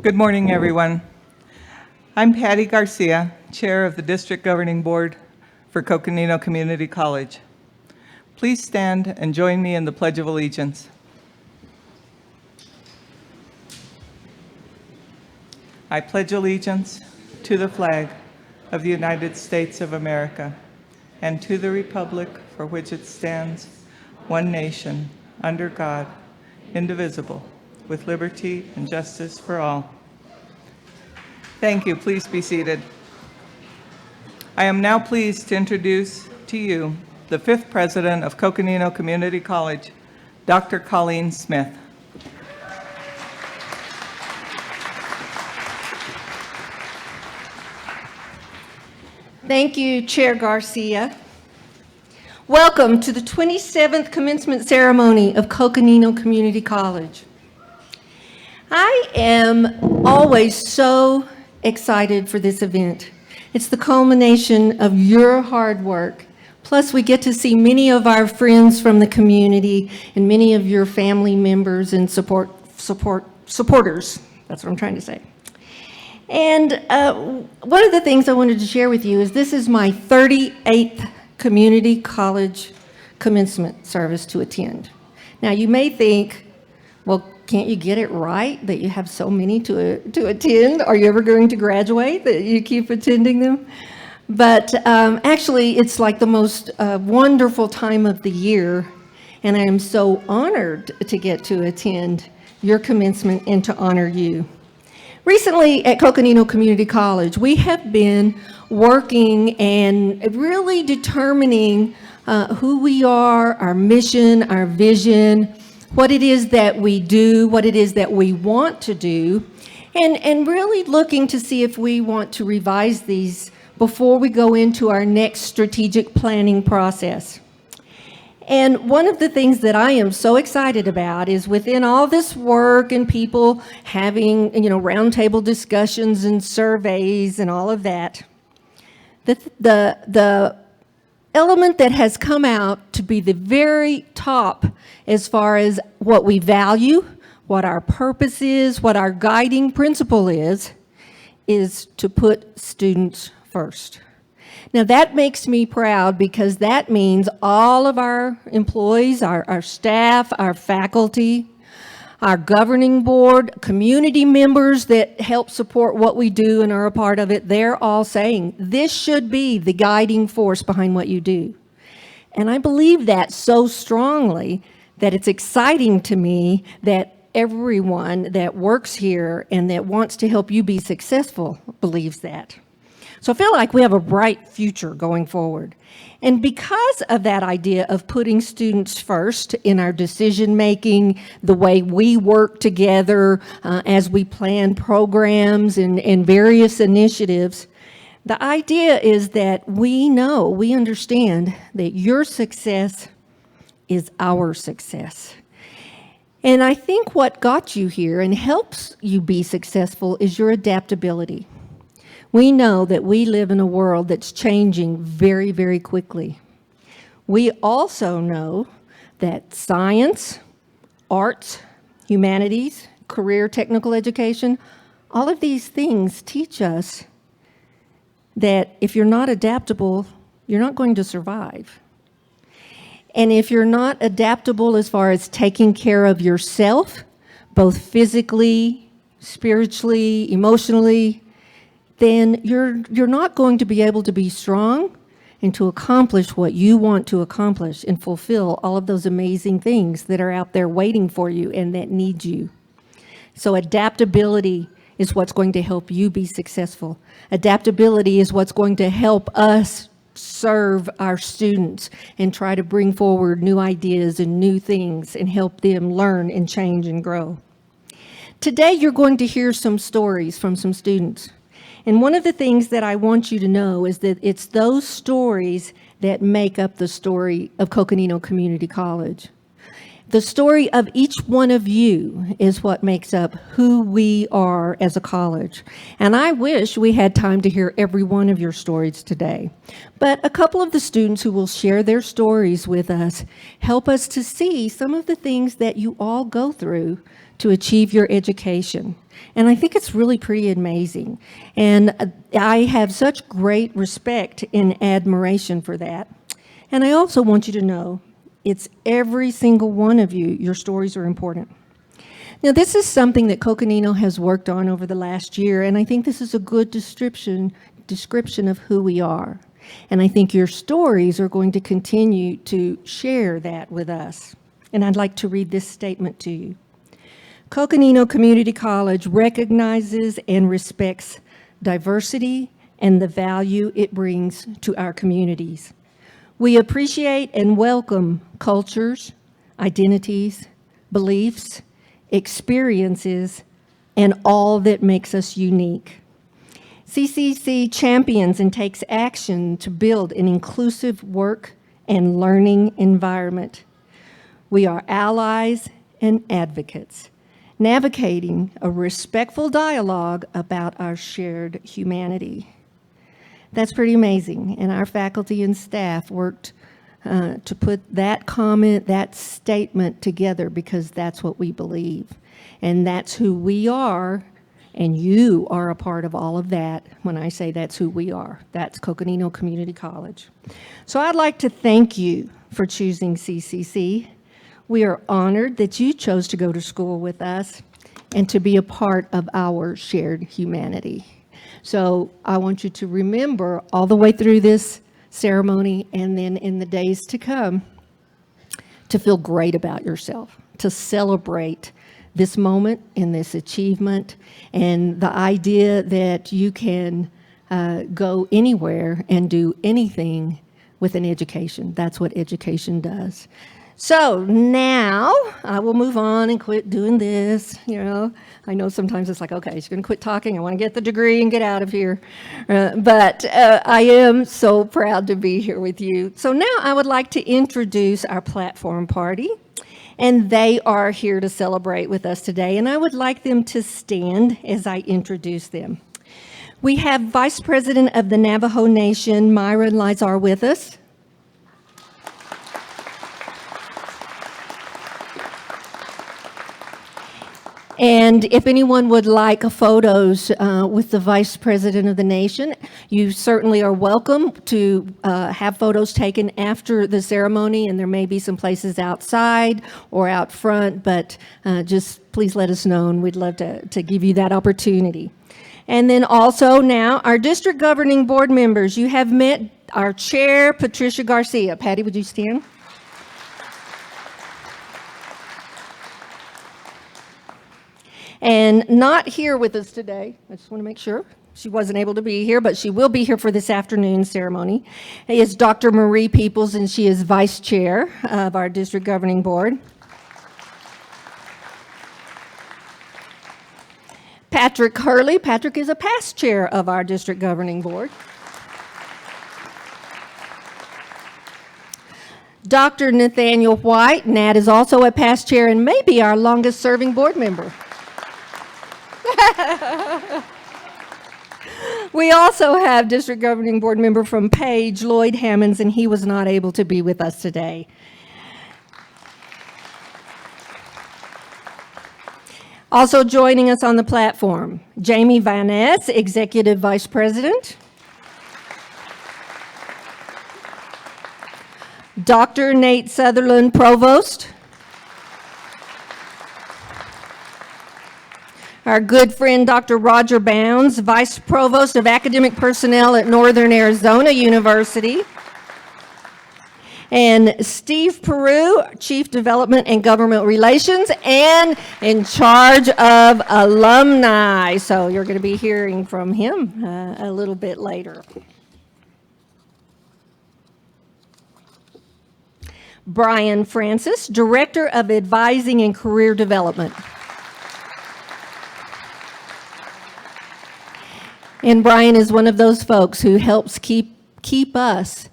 Good morning, everyone. I'm Patty Garcia, Chair of the District Governing Board for Coconino Community College. Please stand and join me in the Pledge of Allegiance. I pledge allegiance to the flag of the United States of America and to the republic for which it stands, one nation, under God, indivisible, with liberty and justice for all. Thank you. Please be seated. I am now pleased to introduce to you the fifth president of Coconino Community College, Dr. Colleen Smith. Thank you, Chair Garcia. Welcome to the 27th commencement ceremony of Coconino Community College. I am always so excited for this event. It's the culmination of your hard work. Plus, we get to see many of our friends from the community and many of your family members and supporters. That's what I'm trying to say. And one of the things I wanted to share with you is this is my 38th community college commencement service to attend. Now, you may think, well, can't you get it right that you have so many to attend? Are you ever going to graduate that you keep attending them? But actually, it's like the most wonderful time of the year, and I am so honored to get to attend your commencement and to honor you. Recently at Coconino Community College, we have been working and really determining who we are, our mission, our vision, what it is that we do, what it is that we want to do, and really looking to see if we want to revise these before we go into our next strategic planning process. And one of the things that I am so excited about is within all this work and people having, roundtable discussions and surveys and all of that, the element that has come out to be the very top as far as what we value, what our purpose is, what our guiding principle is to put students first. Now that makes me proud because that means all of our employees, our staff, our faculty, our governing board, community members that help support what we do and are a part of it, they're all saying this should be the guiding force behind what you do. And I believe that so strongly that it's exciting to me that everyone that works here and that wants to help you be successful believes that. So I feel like we have a bright future going forward. And because of that idea of putting students first in our decision making, the way we work together as we plan programs and various initiatives, the idea is that we understand that your success is our success. And I think what got you here and helps you be successful is your adaptability. We know that we live in a world that's changing very, very quickly. We also know that science, arts, humanities, career technical education, all of these things teach us that if you're not adaptable, you're not going to survive. And if you're not adaptable as far as taking care of yourself, both physically, spiritually, emotionally, then you're not going to be able to be strong and to accomplish what you want to accomplish and fulfill all of those amazing things that are out there waiting for you and that need you. So adaptability is what's going to help you be successful. Adaptability is what's going to help us serve our students and try to bring forward new ideas and new things and help them learn and change and grow. Today, you're going to hear some stories from some students. And one of the things that I want you to know is that it's those stories that make up the story of Coconino Community College. The story of each one of you is what makes up who we are as a college. And I wish we had time to hear every one of your stories today. But a couple of the students who will share their stories with us help us to see some of the things that you all go through to achieve your education. And I think it's really pretty amazing. And I have such great respect and admiration for that. And I also want you to know it's every single one of you. Your stories are important. Now, this is something that Coconino has worked on over the last year, and I think this is a good description of who we are. And I think your stories are going to continue to share that with us. And I'd like to read this statement to you. Coconino Community College recognizes and respects diversity and the value it brings to our communities. We appreciate and welcome cultures, identities, beliefs, experiences, and all that makes us unique. CCC champions and takes action to build an inclusive work and learning environment. We are allies and advocates, navigating a respectful dialogue about our shared humanity. That's pretty amazing, and our faculty and staff worked to put that comment, that statement together because that's what we believe, and that's who we are, and you are a part of all of that. When I say that's who we are, that's Coconino Community College. So I'd like to thank you for choosing CCC. We are honored that you chose to go to school with us and to be a part of our shared humanity. So I want you to remember all the way through this ceremony and then in the days to come to feel great about yourself, to celebrate this moment and this achievement and the idea that you can go anywhere and do anything with an education. That's what education does. So now I will move on and quit doing this. I know sometimes it's like, okay, she's going to quit talking. I want to get the degree and get out of here. But I am so proud to be here with you. So now I would like to introduce our platform party. And they are here to celebrate with us today. And I would like them to stand as I introduce them. We have Vice President of the Navajo Nation, Myra Lizar, with us. And if anyone would like photos with the Vice President of the Nation, you certainly are welcome to have photos taken after the ceremony, and there may be some places outside or out front, but just please let us know, and we'd love to give you that opportunity. And then also now, our district governing board members, you have met our chair, Patricia Garcia. Patty, would you stand? And not here with us today, I just want to make sure, she wasn't able to be here, but she will be here for this afternoon ceremony, is Dr. Marie Peoples, and she is vice chair of our district governing board. Patrick Hurley. Patrick is a past chair of our district governing board. Dr. Nathaniel White. Nat is also a past chair and may be our longest serving board member. We also have district governing board member from Page, Lloyd Hammonds, and he was not able to be with us today. Also joining us on the platform, Jamie Van Ness, Executive Vice President. Dr. Nate Sutherland, Provost. Our good friend, Dr. Roger Bounds, Vice Provost of Academic Personnel at Northern Arizona University. And Steve Peru, Chief Development and Government Relations, and in charge of alumni. So you're going to be hearing from him a little bit later. Brian Francis, Director of Advising and Career Development. And Brian is one of those folks who helps keep us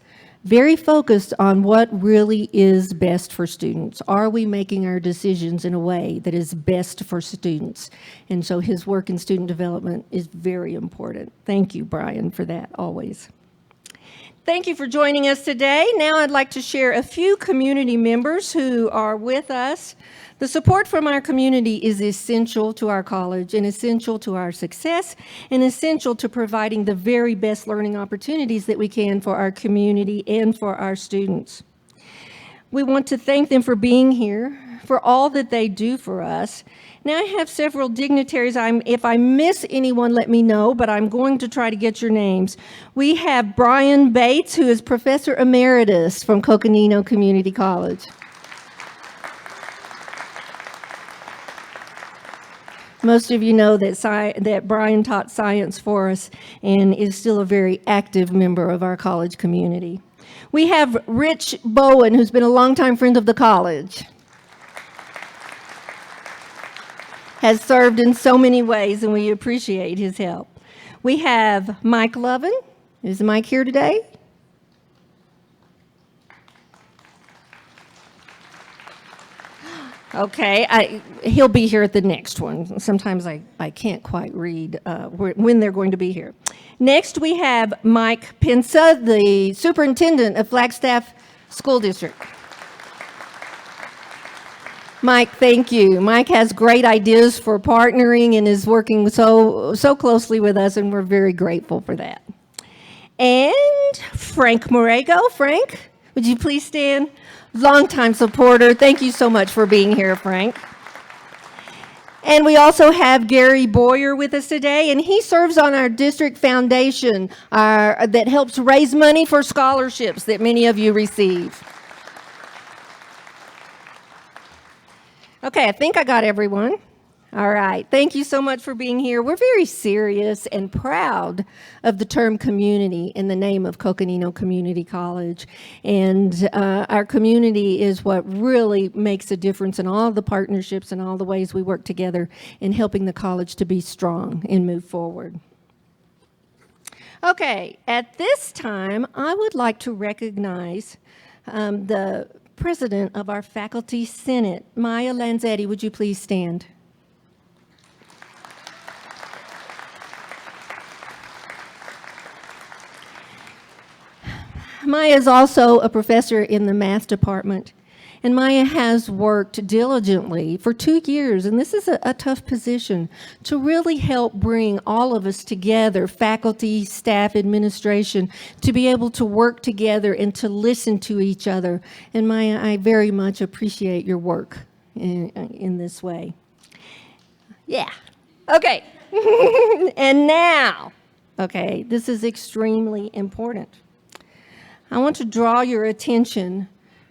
very focused on what really is best for students. Are we making our decisions in a way that is best for students? And so his work in student development is very important. Thank you, Brian, for that always. Thank you for joining us today. Now I'd like to share a few community members who are with us. The support from our community is essential to our college and essential to our success and essential to providing the very best learning opportunities that we can for our community and for our students. We want to thank them for being here, for all that they do for us. Now I have several dignitaries. If I miss anyone, let me know, but I'm going to try to get your names. We have Brian Bates, who is Professor Emeritus from Coconino Community College. Most of you know that Brian taught science for us and is still a very active member of our college community. We have Rich Bowen, who's been a longtime friend of the college. Has served in so many ways, and we appreciate his help. We have Mike Lovin. Is Mike here today? Okay, he'll be here at the next one. Sometimes I can't quite read when they're going to be here. Next, we have Mike Pinsa, the superintendent of Flagstaff School District. Mike, thank you. Mike has great ideas for partnering and is working so closely with us, and we're very grateful for that. And Frank Morego. Frank, would you please stand? Longtime supporter. Thank you so much for being here, Frank. And we also have Gary Boyer with us today, and he serves on our district foundation that helps raise money for scholarships that many of you receive. Okay, I think I got everyone. All right, thank you so much for being here. We're very serious and proud of the term community in the name of Coconino Community College. And our community is what really makes a difference in all the partnerships and all the ways we work together in helping the college to be strong and move forward. Okay, at this time, I would like to recognize the President of our Faculty Senate, Maya Lanzetti. Would you please stand? Maya is also a professor in the math department, and Maya has worked diligently for 2 years, and this is a tough position, to really help bring all of us together, faculty, staff, administration, to be able to work together and to listen to each other. And Maya, I very much appreciate your work in this way. Yeah, okay. And now, okay, this is extremely important. I want to draw your attention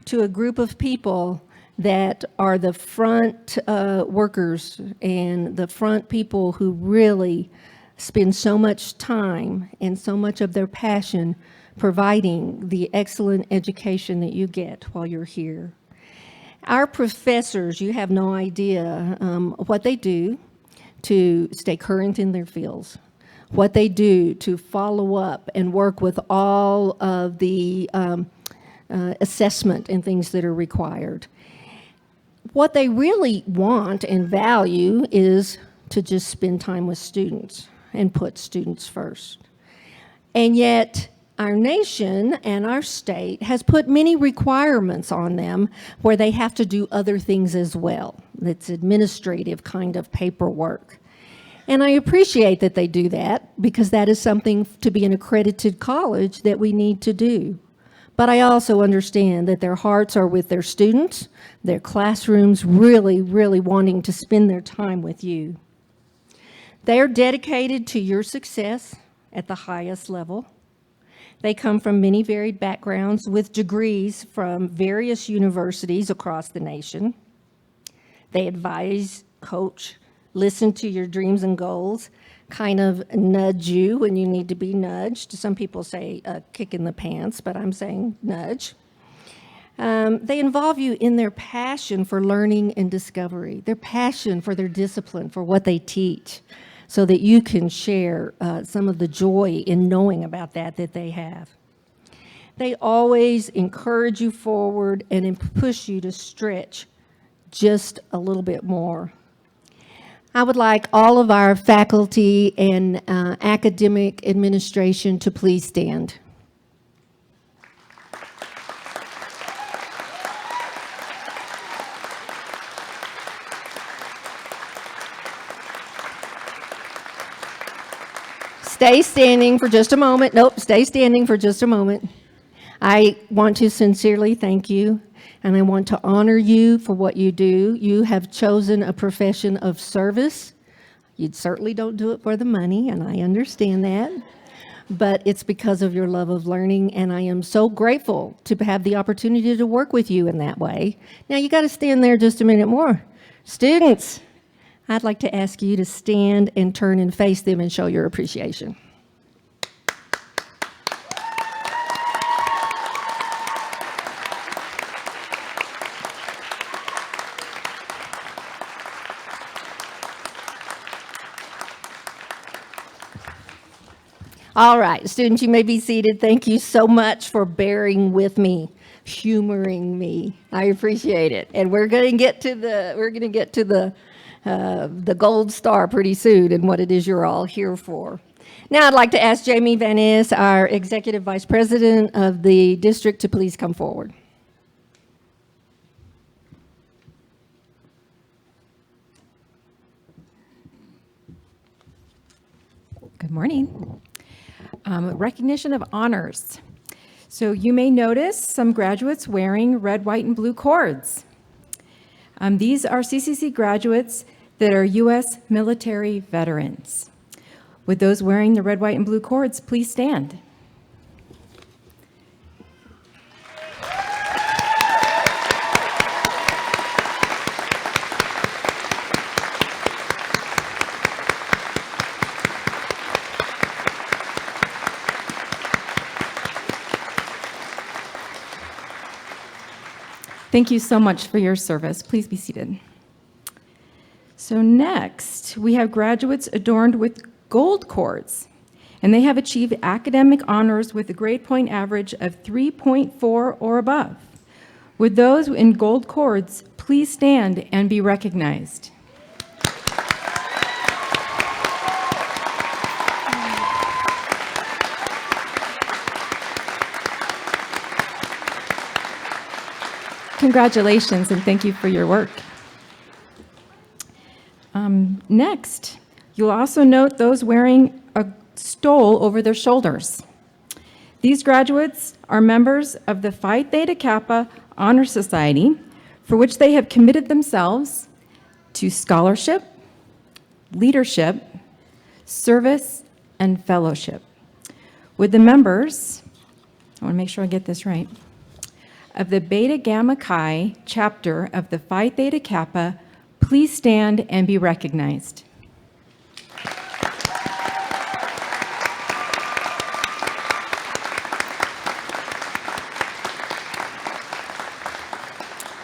to a group of people that are the front workers and the front people who really spend so much time and so much of their passion providing the excellent education that you get while you're here. Our professors, you have no idea what they do to stay current in their fields, what they do to follow up and work with all of the assessment and things that are required. What they really want and value is to just spend time with students and put students first. And yet, our nation and our state has put many requirements on them where they have to do other things as well. It's administrative kind of paperwork. And I appreciate that they do that because that is something to be an accredited college that we need to do. But I also understand that their hearts are with their students, their classrooms, really, really wanting to spend their time with you. They are dedicated to your success at the highest level. They come from many varied backgrounds with degrees from various universities across the nation. They advise, coach, listen to your dreams and goals, kind of nudge you when you need to be nudged. Some people say kick in the pants, but I'm saying nudge. They involve you in their passion for learning and discovery, their passion for their discipline, for what they teach, so that you can share some of the joy in knowing about that they have. They always encourage you forward and push you to stretch just a little bit more. I would like all of our faculty and academic administration to please stand. Stay standing for just a moment. Nope, stay standing for just a moment. I want to sincerely thank you, and I want to honor you for what you do. You have chosen a profession of service. You certainly don't do it for the money, and I understand that, but it's because of your love of learning, and I am so grateful to have the opportunity to work with you in that way. Now, you got to stand there just a minute more. Students, I'd like to ask you to stand and turn and face them and show your appreciation. All right, students, you may be seated. Thank you so much for bearing with me, humoring me. I appreciate it. And we're going to get to the gold star pretty soon and what it is you're all here for. Now I'd like to ask Jamie Van Ness, our Executive Vice President of the district, to please come forward. Good morning. Recognition of honors. So you may notice some graduates wearing red, white, and blue cords. These are CCC graduates that are U.S. military veterans. Would those wearing the red, white, and blue cords please stand? Thank you so much for your service. Please be seated. So next, we have graduates adorned with gold cords, and they have achieved academic honors with a grade point average of 3.4 or above. Would those in gold cords please stand and be recognized? Congratulations, and thank you for your work. Next, you'll also note those wearing a stole over their shoulders. These graduates are members of the Phi Theta Kappa Honor Society, for which they have committed themselves to scholarship, leadership, service, and fellowship. Would the members, I want to make sure I get this right, of the Beta Gamma Chi chapter of the Phi Theta Kappa please stand and be recognized.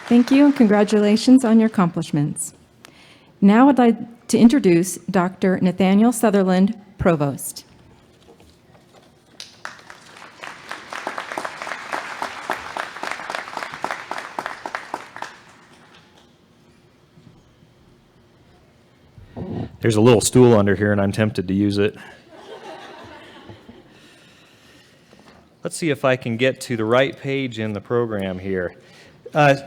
Thank you and congratulations on your accomplishments. Now I'd like to introduce Dr. Nathaniel Sutherland, Provost. There's a little stool under here, and I'm tempted to use it. Let's see if I can get to the right page in the program here.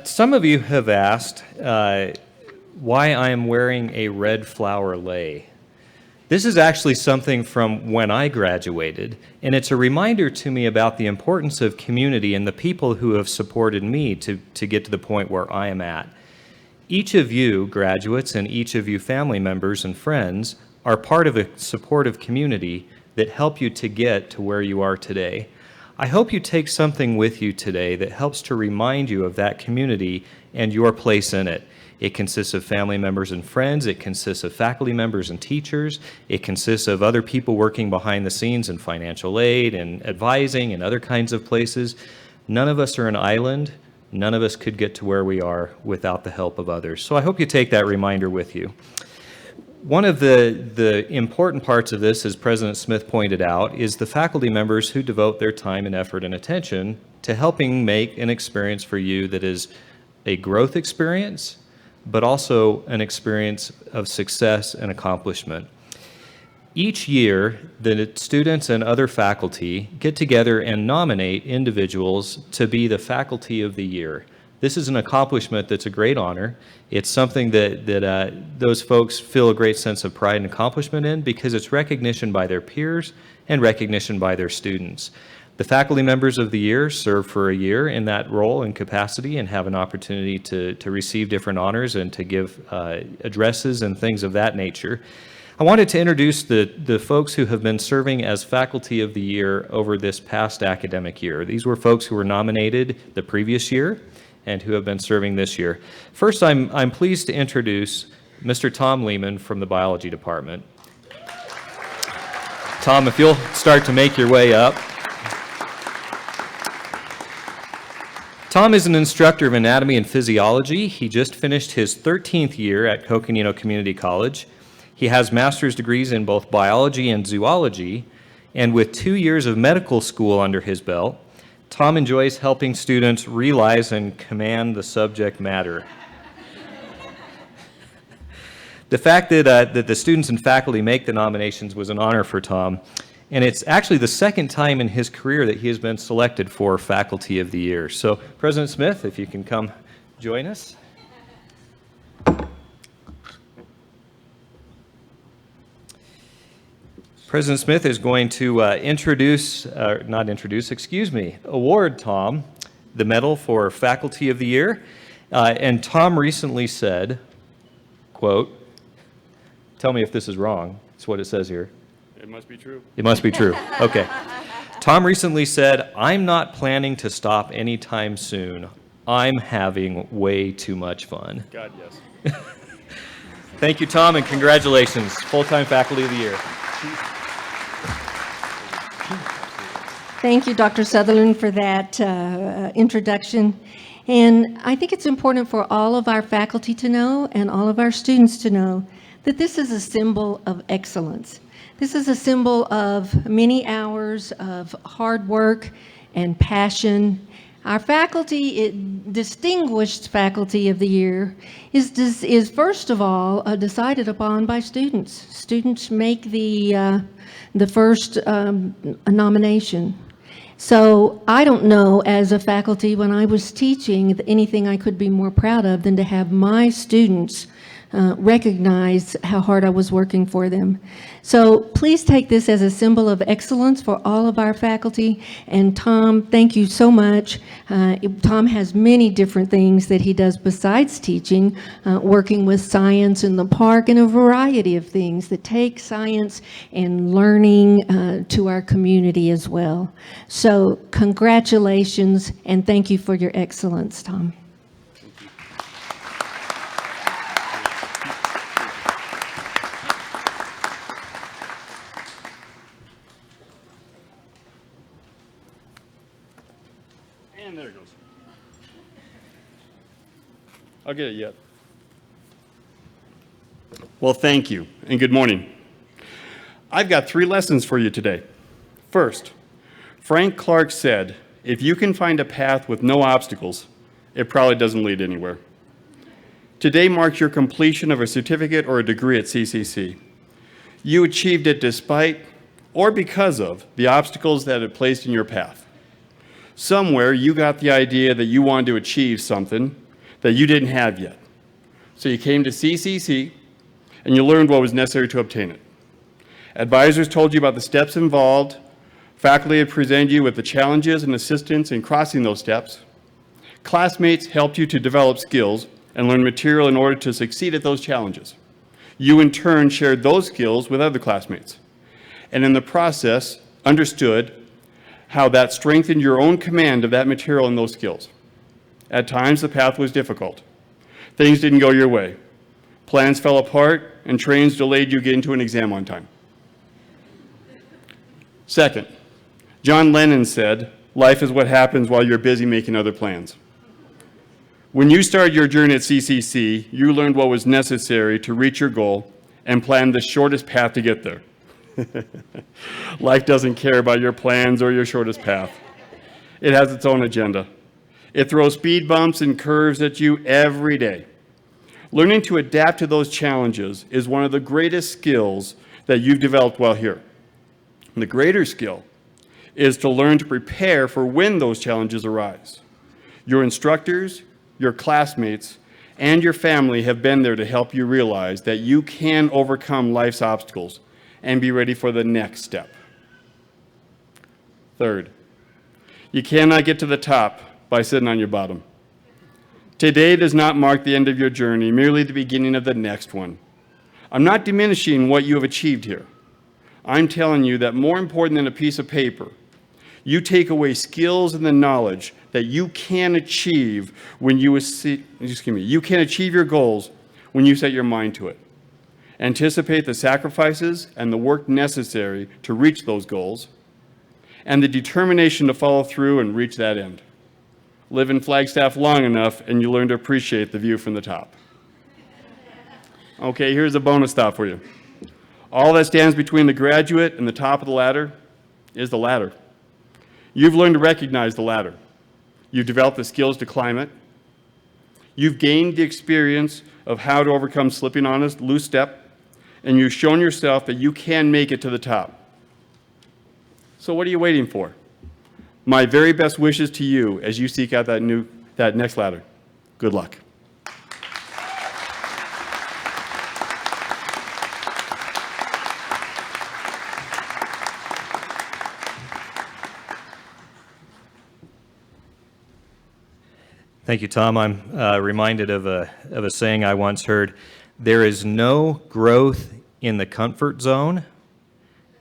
Some of you have asked why I am wearing a red flower lei. This is actually something from when I graduated, and it's a reminder to me about the importance of community and the people who have supported me to get to the point where I am at. Each of you graduates and each of you family members and friends are part of a supportive community that help you to get to where you are today. I hope you take something with you today that helps to remind you of that community and your place in it. It consists of family members and friends. It consists of faculty members and teachers. It consists of other people working behind the scenes in financial aid and advising and other kinds of places. None of us are an island. None of us could get to where we are without the help of others. So I hope you take that reminder with you. One of the important parts of this, as President Smith pointed out, is the faculty members who devote their time and effort and attention to helping make an experience for you that is a growth experience, but also an experience of success and accomplishment. Each year, the students and other faculty get together and nominate individuals to be the Faculty of the Year. This is an accomplishment that's a great honor. It's something that those folks feel a great sense of pride and accomplishment in because it's recognition by their peers and recognition by their students. The faculty members of the year serve for a year in that role and capacity and have an opportunity to receive different honors and to give addresses and things of that nature. I wanted to introduce the folks who have been serving as Faculty of the Year over this past academic year. These were folks who were nominated the previous year and who have been serving this year. First, I'm pleased to introduce Mr. Tom Lehman from the Biology Department. Tom, if you'll start to make your way up. Tom is an instructor of anatomy and physiology. He just finished his 13th year at Coconino Community College. He has master's degrees in both biology and zoology, and with 2 years of medical school under his belt, Tom enjoys helping students realize and command the subject matter. The fact that the students and faculty make the nominations was an honor for Tom, and it's actually the second time in his career that he has been selected for Faculty of the Year. So, President Smith, if you can come join us. President Smith is going to award Tom the Medal for Faculty of the Year. And Tom recently said, quote, tell me if this is wrong. It's what it says here. It must be true. It must be true. Okay. Tom recently said, I'm not planning to stop anytime soon. I'm having way too much fun. God, yes. Thank you, Tom, and congratulations. Full-time Faculty of the Year. Thank you, Dr. Sutherland, for that introduction. And I think it's important for all of our faculty to know and all of our students to know that this is a symbol of excellence. This is a symbol of many hours of hard work and passion. Our faculty, Distinguished Faculty of the Year, is first of all decided upon by students. Students make the first nomination. So I don't know, as a faculty, when I was teaching, anything I could be more proud of than to have my students recognize how hard I was working for them. So please take this as a symbol of excellence for all of our faculty. And Tom, thank you so much. Tom has many different things that he does besides teaching, working with science in the park and a variety of things that take science and learning to our community as well. So congratulations and thank you for your excellence, Tom. And there it goes. I'll get it yet. Well, thank you, and good morning. I've got 3 lessons for you today. First, Frank Clark said, if you can find a path with no obstacles, it probably doesn't lead anywhere. Today marks your completion of a certificate or a degree at CCC. You achieved it despite or because of the obstacles that it placed in your path. Somewhere you got the idea that you wanted to achieve something that you didn't have yet. So you came to CCC and you learned what was necessary to obtain it. Advisors told you about the steps involved. Faculty had presented you with the challenges and assistance in crossing those steps. Classmates helped you to develop skills and learn material in order to succeed at those challenges. You in turn shared those skills with other classmates, and in the process understood how that strengthened your own command of that material and those skills. At times, the path was difficult. Things didn't go your way. Plans fell apart, and trains delayed you getting to an exam on time. Second, John Lennon said, life is what happens while you're busy making other plans. When you started your journey at CCC, you learned what was necessary to reach your goal and plan the shortest path to get there. Life doesn't care about your plans or your shortest path. It has its own agenda. It throws speed bumps and curves at you every day. Learning to adapt to those challenges is one of the greatest skills that you've developed while here. And the greater skill is to learn to prepare for when those challenges arise. Your instructors, your classmates, and your family have been there to help you realize that you can overcome life's obstacles and be ready for the next step. Third, you cannot get to the top by sitting on your bottom. Today does not mark the end of your journey, merely the beginning of the next one. I'm not diminishing what you have achieved here. I'm telling you that more important than a piece of paper, you take away skills and the knowledge that you can achieve when you can achieve your goals when you set your mind to it. Anticipate the sacrifices and the work necessary to reach those goals, and the determination to follow through and reach that end. Live in Flagstaff long enough, and you learn to appreciate the view from the top. Okay, here's a bonus thought for you. All that stands between the graduate and the top of the ladder is the ladder. You've learned to recognize the ladder. You've developed the skills to climb it. You've gained the experience of how to overcome slipping on a loose step, and you've shown yourself that you can make it to the top. So what are you waiting for? My very best wishes to you as you seek out that next ladder. Good luck. Thank you, Tom. I'm reminded of a saying I once heard. There is no growth in the comfort zone,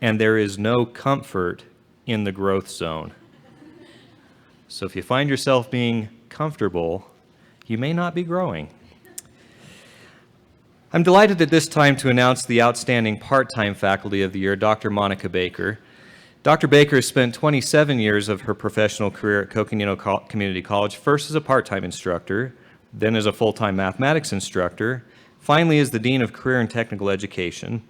and there is no comfort in the growth zone. So if you find yourself being comfortable, you may not be growing. I'm delighted at this time to announce the outstanding part-time faculty of the year, Dr. Monica Baker. Dr. Baker spent 27 years of her professional career at Coconino Community College, first as a part-time instructor, then as a full-time mathematics instructor, finally as the Dean of Career and Technical Education.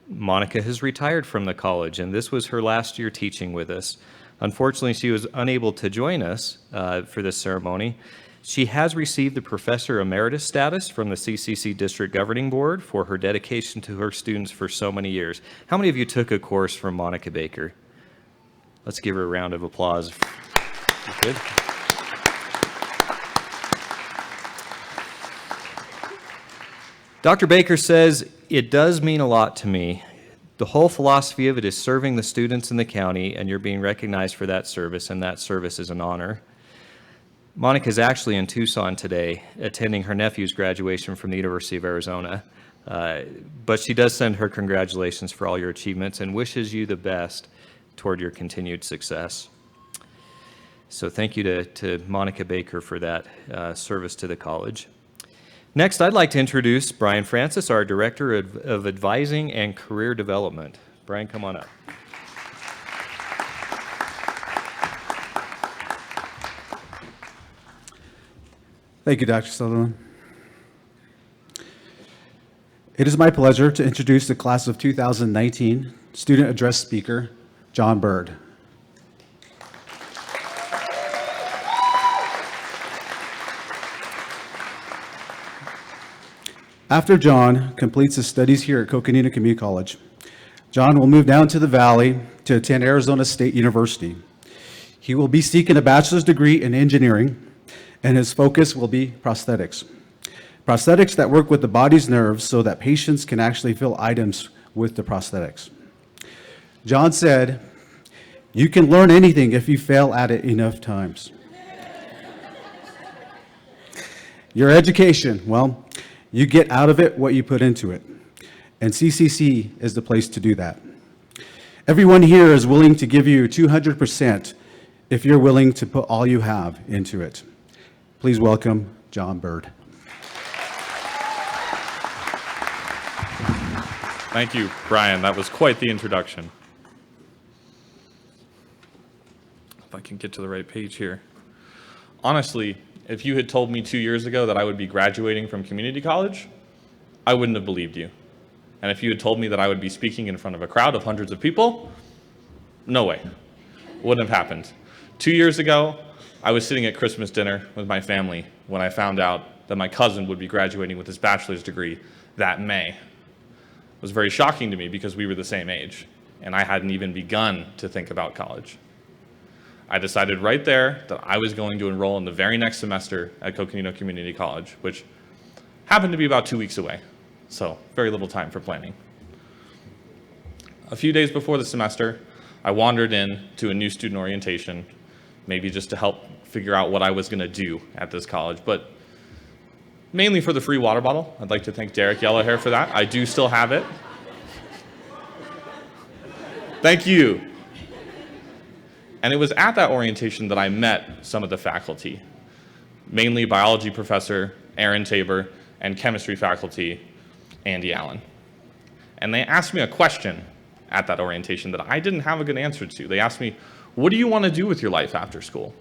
Monica has retired from the college, and this was her last year teaching with us. Unfortunately, she was unable to join us for this ceremony. She has received the Professor Emeritus status from the CCC District Governing Board for her dedication to her students for so many years. How many of you took a course from Monica Baker? Let's give her a round of applause. Good. Dr. Baker says, "It does mean a lot to me. The whole philosophy of it is serving the students in the county, and you're being recognized for that service, and that service is an honor." Monica's actually in Tucson today, attending her nephew's graduation from the University of Arizona. But she does send her congratulations for all your achievements and wishes you the best toward your continued success. So thank you to Monica Baker for that service to the college. Next, I'd like to introduce Brian Francis, our Director of Advising and Career Development. Brian, come on up. Thank you, Dr. Sutherland. It is my pleasure to introduce the class of 2019 student address speaker, John Bird. After John completes his studies here at Coconino Community College, John will move down to the Valley to attend Arizona State University. He will be seeking a bachelor's degree in engineering, and his focus will be prosthetics. Prosthetics that work with the body's nerves so that patients can actually fill items with the prosthetics. John said, "You can learn anything if you fail at it enough times." Your education, well, you get out of it what you put into it, and CCC is the place to do that. Everyone here is willing to give you 200% if you're willing to put all you have into it. Please welcome John Bird. Thank you, Brian. That was quite the introduction. If I can get to the right page here. Honestly, if you had told me 2 years ago that I would be graduating from community college, I wouldn't have believed you. And if you had told me that I would be speaking in front of a crowd of hundreds of people, no way. Wouldn't have happened. 2 years ago, I was sitting at Christmas dinner with my family when I found out that my cousin would be graduating with his bachelor's degree that May. It was very shocking to me because we were the same age, and I hadn't even begun to think about college. I decided right there that I was going to enroll in the very next semester at Coconino Community College, which happened to be about 2 weeks away, so very little time for planning. A few days before the semester, I wandered in to a new student orientation, maybe just to help figure out what I was going to do at this college, but mainly for the free water bottle. I'd like to thank Derek Yellowhair for that. I do still have it. Thank you. And it was at that orientation that I met some of the faculty, mainly biology professor Aaron Tabor and chemistry faculty Andy Allen. And they asked me a question at that orientation that I didn't have a good answer to. They asked me, what do you want to do with your life after school?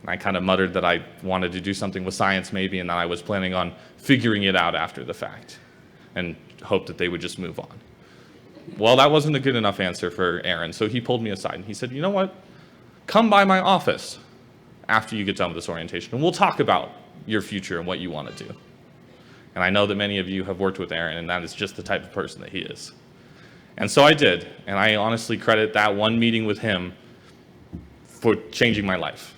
And I kind of muttered that I wanted to do something with science maybe, and that I was planning on figuring it out after the fact and hoped that they would just move on. Well, that wasn't a good enough answer for Aaron, so he pulled me aside and he said, you know what? Come by my office after you get done with this orientation, and we'll talk about your future and what you want to do. And I know that many of you have worked with Aaron, and that is just the type of person that he is. And so I did, and I honestly credit that one meeting with him for changing my life.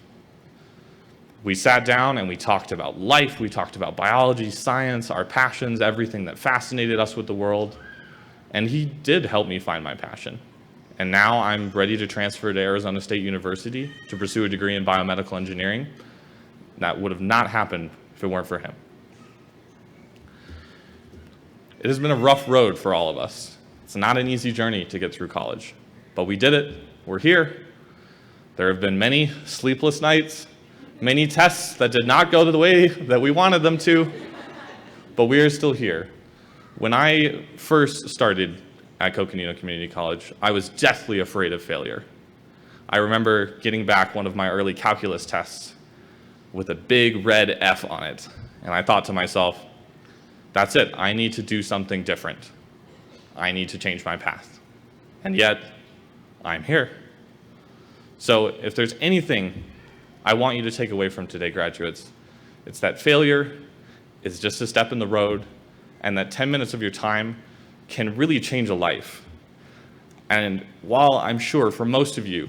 We sat down and we talked about life, we talked about biology, science, our passions, everything that fascinated us with the world, and he did help me find my passion. And now I'm ready to transfer to Arizona State University to pursue a degree in biomedical engineering. That would have not happened if it weren't for him. It has been a rough road for all of us. It's not an easy journey to get through college, but we did it. We're here. There have been many sleepless nights, many tests that did not go the way that we wanted them to, but we are still here. When I first started at Coconino Community College, I was deathly afraid of failure. I remember getting back one of my early calculus tests with a big red F on it, and I thought to myself, that's it, I need to do something different. I need to change my path. And yet, I'm here. So if there's anything I want you to take away from today, graduates, it's that failure is just a step in the road, and that 10 minutes of your time can really change a life. And while I'm sure for most of you,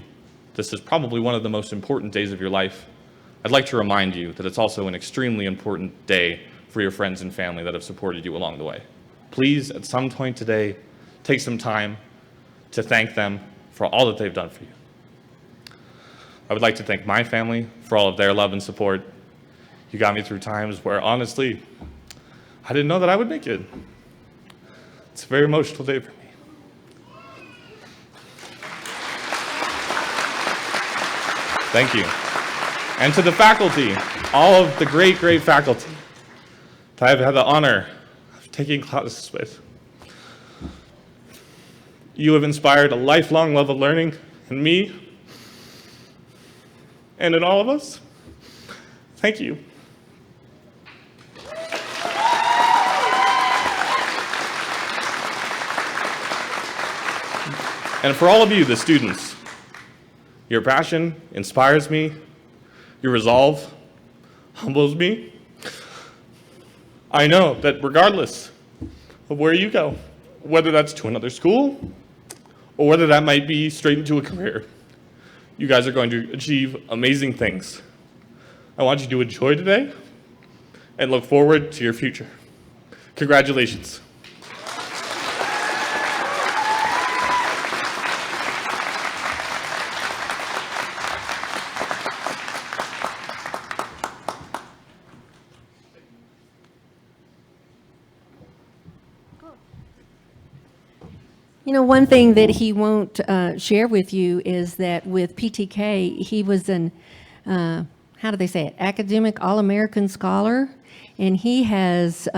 this is probably one of the most important days of your life, I'd like to remind you that it's also an extremely important day for your friends and family that have supported you along the way. Please, at some point today, take some time to thank them for all that they've done for you. I would like to thank my family for all of their love and support. You got me through times where, honestly, I didn't know that I would make it. It's a very emotional day for me. Thank you. And to the faculty, all of the great, great faculty that I've had the honor of taking classes with. You have inspired a lifelong love of learning in me and in all of us. Thank you. And for all of you, the students, your passion inspires me, your resolve humbles me. I know that regardless of where you go, whether that's to another school or whether that might be straight into a career, you guys are going to achieve amazing things. I want you to enjoy today and look forward to your future. Congratulations. You know, one thing that he won't share with you is that with PTK, he was an, how do they say it, academic All-American scholar, and he has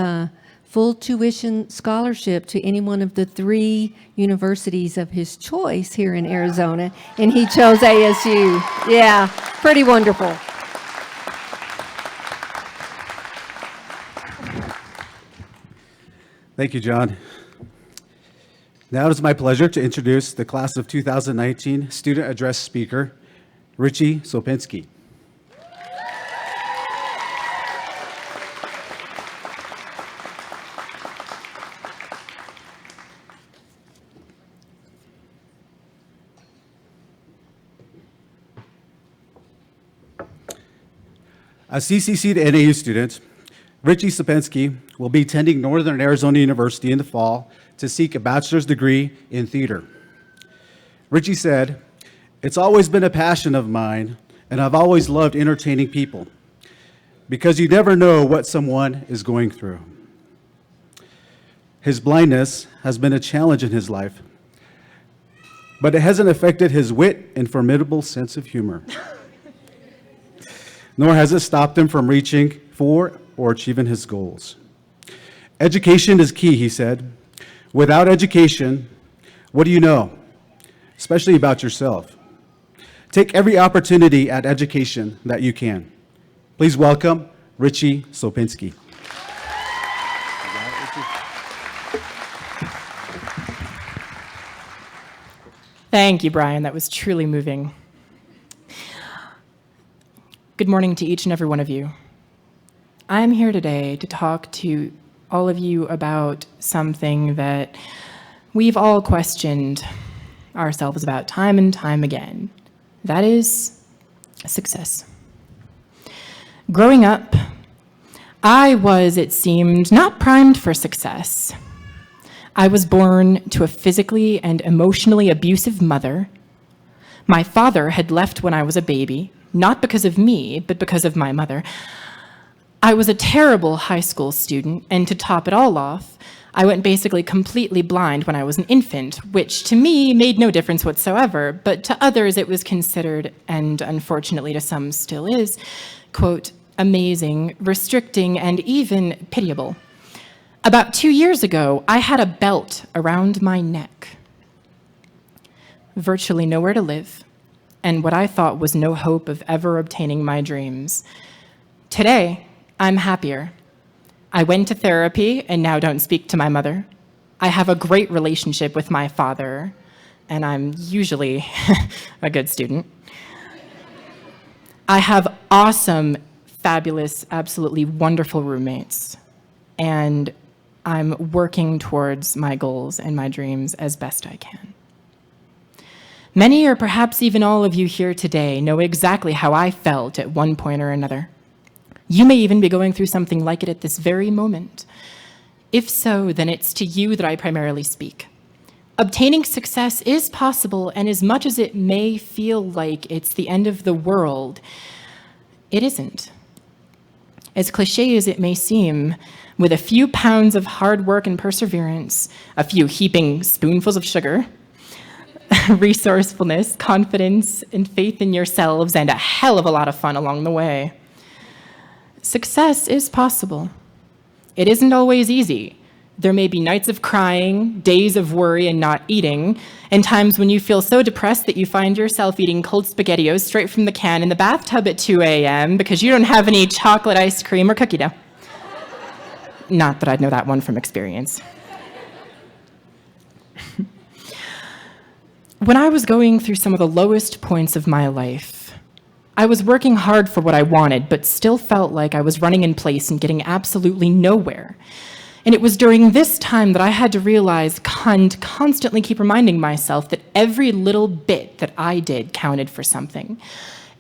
full tuition scholarship to any one of the 3 universities of his choice here in Arizona, and he chose ASU. Yeah, pretty wonderful. Thank you, John. Now it is my pleasure to introduce the class of 2019 student address speaker, Richie Sopinski. A CCC to NAU student, Richie Sopinski will be attending Northern Arizona University in the fall to seek a bachelor's degree in theater. Richie said, "It's always been a passion of mine, and I've always loved entertaining people, because you never know what someone is going through." His blindness has been a challenge in his life, but it hasn't affected his wit and formidable sense of humor. Nor has it stopped him from reaching for or achieving his goals. Education is key, he said. Without education, what do you know, especially about yourself? Take every opportunity at education that you can. Please welcome Richie Sopinski. Thank you, Brian. That was truly moving. Good morning to each and every one of you. I'm here today to talk to all of you about something that we've all questioned ourselves about time and time again. That is success. Growing up, I was, it seemed, not primed for success. I was born to a physically and emotionally abusive mother. My father had left when I was a baby, not because of me, but because of my mother. I was a terrible high school student, and to top it all off, I went basically completely blind when I was an infant, which to me made no difference whatsoever, but to others it was considered, and unfortunately to some still is, quote, amazing, restricting, and even pitiable. About 2 years ago, I had a belt around my neck. Virtually nowhere to live, and what I thought was no hope of ever obtaining my dreams. Today, I'm happier. I went to therapy and now don't speak to my mother. I have a great relationship with my father, and I'm usually a good student. I have awesome, fabulous, absolutely wonderful roommates, and I'm working towards my goals and my dreams as best I can. Many, or perhaps even all of you here today, know exactly how I felt at one point or another. You may even be going through something like it at this very moment. If so, then it's to you that I primarily speak. Obtaining success is possible, and as much as it may feel like it's the end of the world, it isn't. As cliche as it may seem, with a few pounds of hard work and perseverance, a few heaping spoonfuls of sugar, resourcefulness, confidence, and faith in yourselves, and a hell of a lot of fun along the way, success is possible. It isn't always easy. There may be nights of crying, days of worry and not eating, and times when you feel so depressed that you find yourself eating cold SpaghettiOs straight from the can in the bathtub at 2 a.m. because you don't have any chocolate ice cream or cookie dough. Not that I'd know that one from experience. When I was going through some of the lowest points of my life, I was working hard for what I wanted, but still felt like I was running in place and getting absolutely nowhere. And it was during this time that I had to realize and constantly keep reminding myself that every little bit that I did counted for something.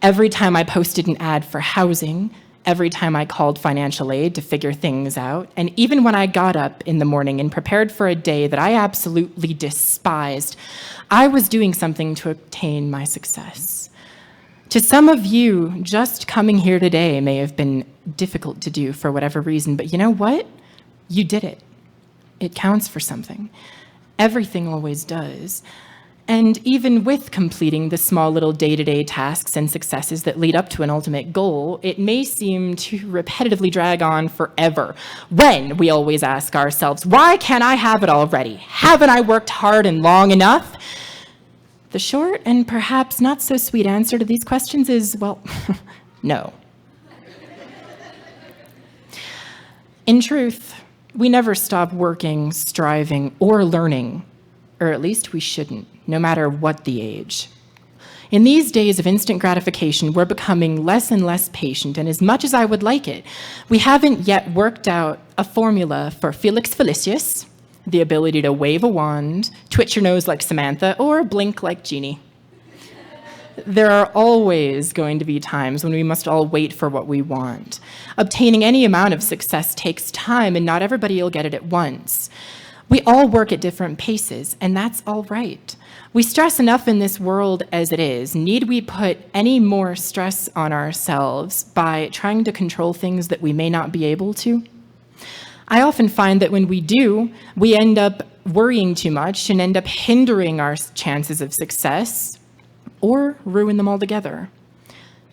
Every time I posted an ad for housing, every time I called financial aid to figure things out, and even when I got up in the morning and prepared for a day that I absolutely despised, I was doing something to obtain my success. To some of you, just coming here today may have been difficult to do for whatever reason, but you know what? You did it. It counts for something. Everything always does. And even with completing the small little day-to-day tasks and successes that lead up to an ultimate goal, it may seem to repetitively drag on forever. When we always ask ourselves, why can't I have it already? Haven't I worked hard and long enough? The short and perhaps not so sweet answer to these questions is, well, no. In truth, we never stop working, striving, or learning or at least we shouldn't, no matter what the age. In these days of instant gratification, we're becoming less and less patient, and as much as I would like it, we haven't yet worked out a formula for Felix Felicius, the ability to wave a wand, twitch your nose like Samantha, or blink like Jeannie. There are always going to be times when we must all wait for what we want. Obtaining any amount of success takes time, and not everybody will get it at once. We all work at different paces, and that's all right. We stress enough in this world as it is. Need we put any more stress on ourselves by trying to control things that we may not be able to? I often find that when we do, we end up worrying too much and end up hindering our chances of success or ruin them altogether.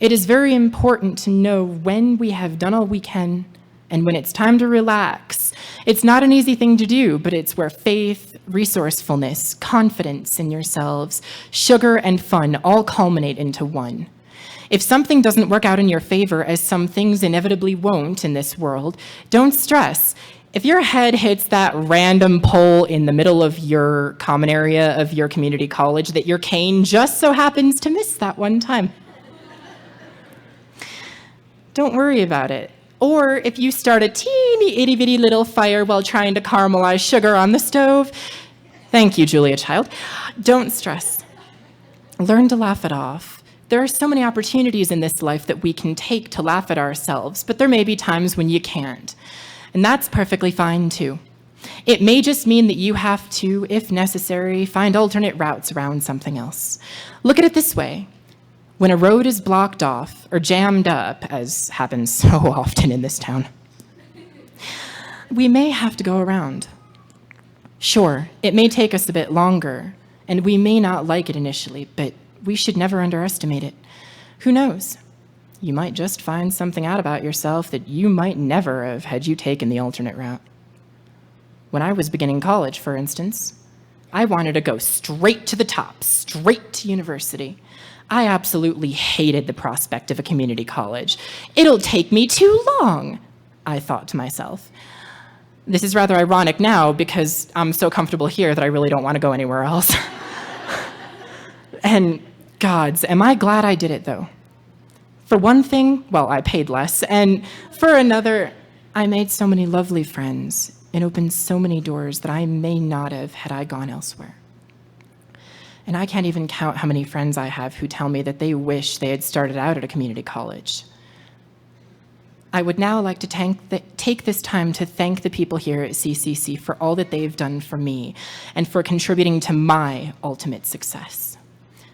It is very important to know when we have done all we can and when it's time to relax. It's not an easy thing to do, but it's where faith, resourcefulness, confidence in yourselves, sugar, and fun all culminate into one. If something doesn't work out in your favor, as some things inevitably won't in this world, don't stress. If your head hits that random pole in the middle of your common area of your community college that your cane just so happens to miss that one time, don't worry about it. Or if you start a teeny itty bitty little fire while trying to caramelize sugar on the stove, thank you, Julia Child, don't stress. Learn to laugh it off. There are so many opportunities in this life that we can take to laugh at ourselves, but there may be times when you can't. And that's perfectly fine too. It may just mean that you have to, if necessary, find alternate routes around something else. Look at it this way. When a road is blocked off or jammed up, as happens so often in this town, we may have to go around. Sure, it may take us a bit longer, and we may not like it initially, but we should never underestimate it. Who knows? You might just find something out about yourself that you might never have had you taken the alternate route. When I was beginning college, for instance, I wanted to go straight to the top, straight to university. I absolutely hated the prospect of a community college. It'll take me too long, I thought to myself. This is rather ironic now because I'm so comfortable here that I really don't want to go anywhere else. And gods, am I glad I did it though. For one thing, well, I paid less, and for another, I made so many lovely friends and opened so many doors that I may not have had I gone elsewhere. And I can't even count how many friends I have who tell me that they wish they had started out at a community college. I would now like to take this time to thank the people here at CCC for all that they've done for me and for contributing to my ultimate success,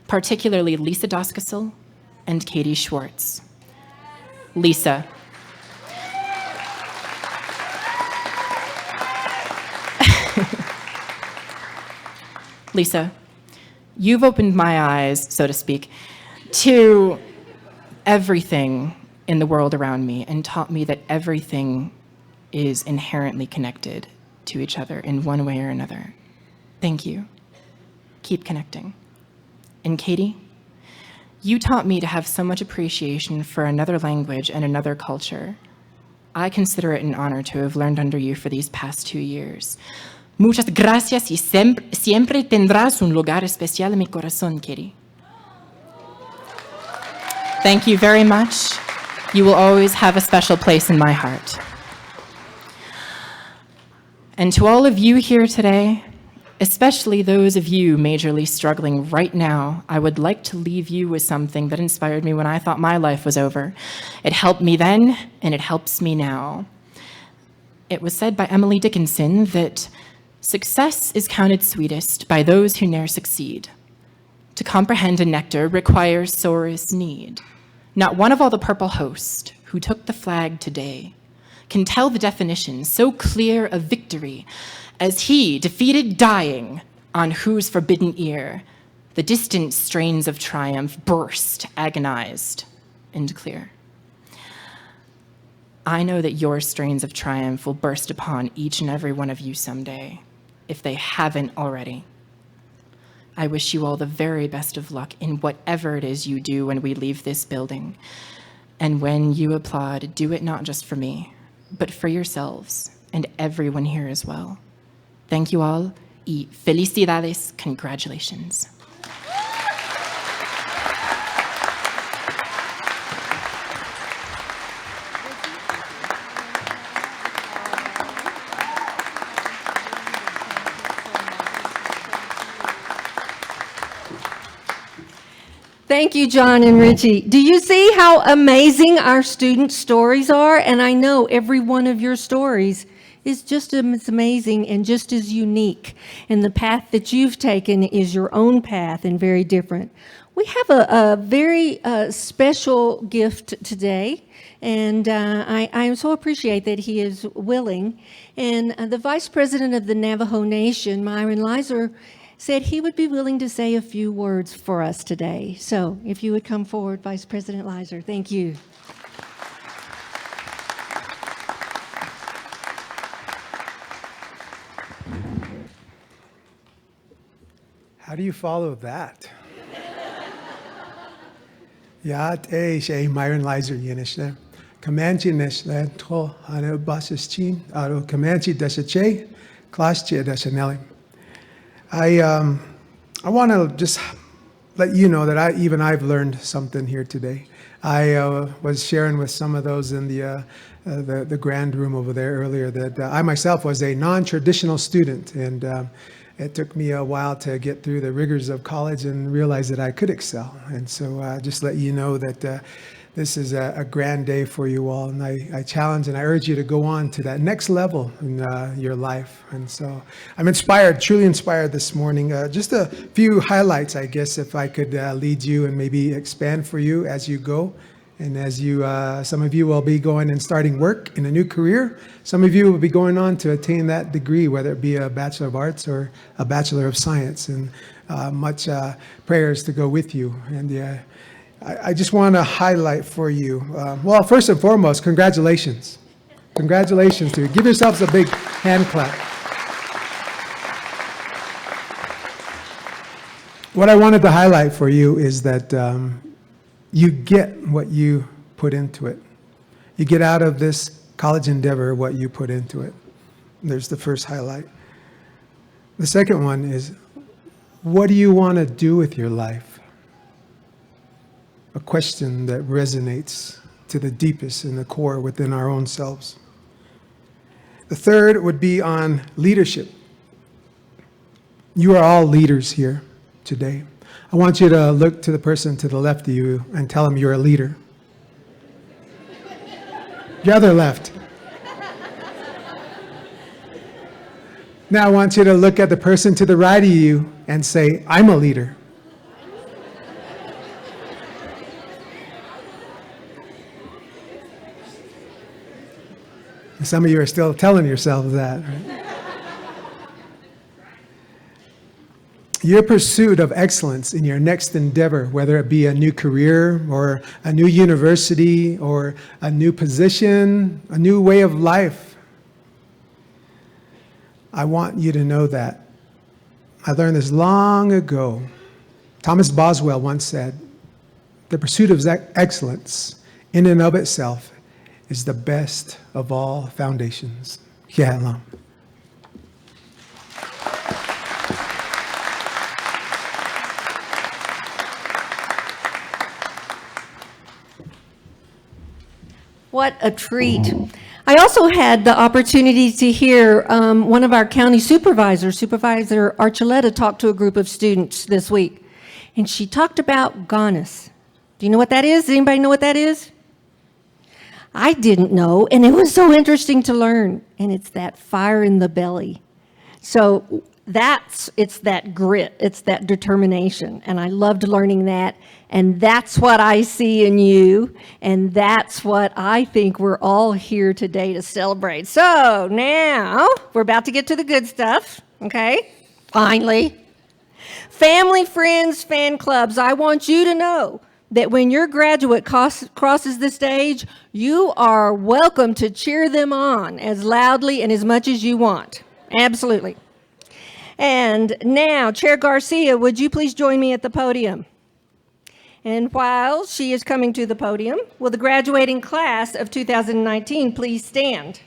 particularly Lisa Doskasel and Katie Schwartz. Lisa. Lisa, you've opened my eyes, so to speak, to everything in the world around me and taught me that everything is inherently connected to each other in one way or another. Thank you. Keep connecting. And Katie, you taught me to have so much appreciation for another language and another culture. I consider it an honor to have learned under you for these past 2 years. Muchas gracias y siempre tendrás un lugar especial en mi corazón, Katie. Thank you very much. You will always have a special place in my heart. And to all of you here today, especially those of you majorly struggling right now, I would like to leave you with something that inspired me when I thought my life was over. It helped me then, and it helps me now. It was said by Emily Dickinson that success is counted sweetest by those who ne'er succeed. To comprehend a nectar requires sorest need. Not one of all the purple host who took the flag today can tell the definition so clear of victory as he defeated dying on whose forbidden ear the distant strains of triumph burst, agonized and clear. I know that your strains of triumph will burst upon each and every one of you someday, if they haven't already. I wish you all the very best of luck in whatever it is you do when we leave this building. And when you applaud, do it not just for me, but for yourselves and everyone here as well. Thank you all, Y felicidades, congratulations. Thank you, John and Richie. Do you see how amazing our student stories are? And I know every one of your stories is just as amazing and just as unique. And the path that you've taken is your own path and very different. We have a very special gift today, and I so appreciate that he is willing. And the Vice President of the Navajo Nation, Myron Lizer, said he would be willing to say a few words for us today. So if you would come forward, Vice President Lizer, thank you. How do you follow that? Yat she Myron Lizer Yenishne. Comanche Nishne to Anu Basis Chin, Aro Comanche Desache, Class Chia Desanelli. I want to just let you know that I've learned something here today. I was sharing with some of those in the grand room over there earlier that I myself was a non-traditional student, and it took me a while to get through the rigors of college and realize that I could excel. And so just let you know that this is a grand day for you all, and I challenge and I urge you to go on to that next level in your life. And so I'm inspired, truly inspired this morning. Just a few highlights, I guess, if I could lead you and maybe expand for you as you go. And as you, some of you will be going and starting work in a new career. Some of you will be going on to attain that degree, whether it be a Bachelor of Arts or a Bachelor of Science. And much prayers to go with you. And I just want to highlight for you, well, first and foremost, congratulations. Congratulations to you. Give yourselves a big hand clap. What I wanted to highlight for you is that you get what you put into it. You get out of this college endeavor what you put into it. There's the first highlight. The second one is, what do you want to do with your life? A question that resonates to the deepest in the core within our own selves. The third would be on leadership. You are all leaders here today. I want you to look to the person to the left of you and tell them you're a leader. Your other left. Now I want you to look at the person to the right of you and say, I'm a leader. Some of you are still telling yourselves that, right? Your pursuit of excellence in your next endeavor, whether it be a new career or a new university or a new position, a new way of life, I want you to know that. I learned this long ago. Thomas Boswell once said, the pursuit of excellence in and of itself is the best of all foundations. Yeah, What a treat. I also had the opportunity to hear one of our county supervisors, Supervisor Archuleta, talk to a group of students this week. And she talked about Ganas. Do you know what that is? Does anybody know what that is? I didn't know, and it was so interesting to learn. And it's that fire in the belly. So it's that grit, it's that determination. And I loved learning that. And that's what I see in you. And that's what I think we're all here today to celebrate. So now we're about to get to the good stuff, okay? Finally. Family, friends, fan clubs, I want you to know that when your graduate crosses the stage, you are welcome to cheer them on as loudly and as much as you want. Absolutely. And now, Chair Garcia, would you please join me at the podium? And while she is coming to the podium, will the graduating class of 2019 please stand?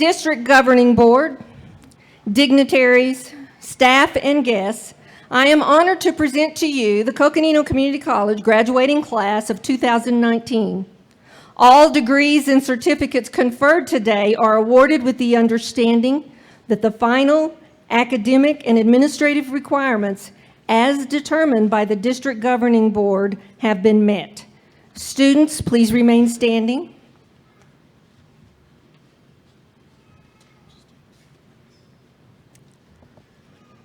District Governing Board, dignitaries, staff, and guests, I am honored to present to you the Coconino Community College graduating class of 2019. All degrees and certificates conferred today are awarded with the understanding that the final academic and administrative requirements as determined by the District Governing Board have been met. Students, please remain standing.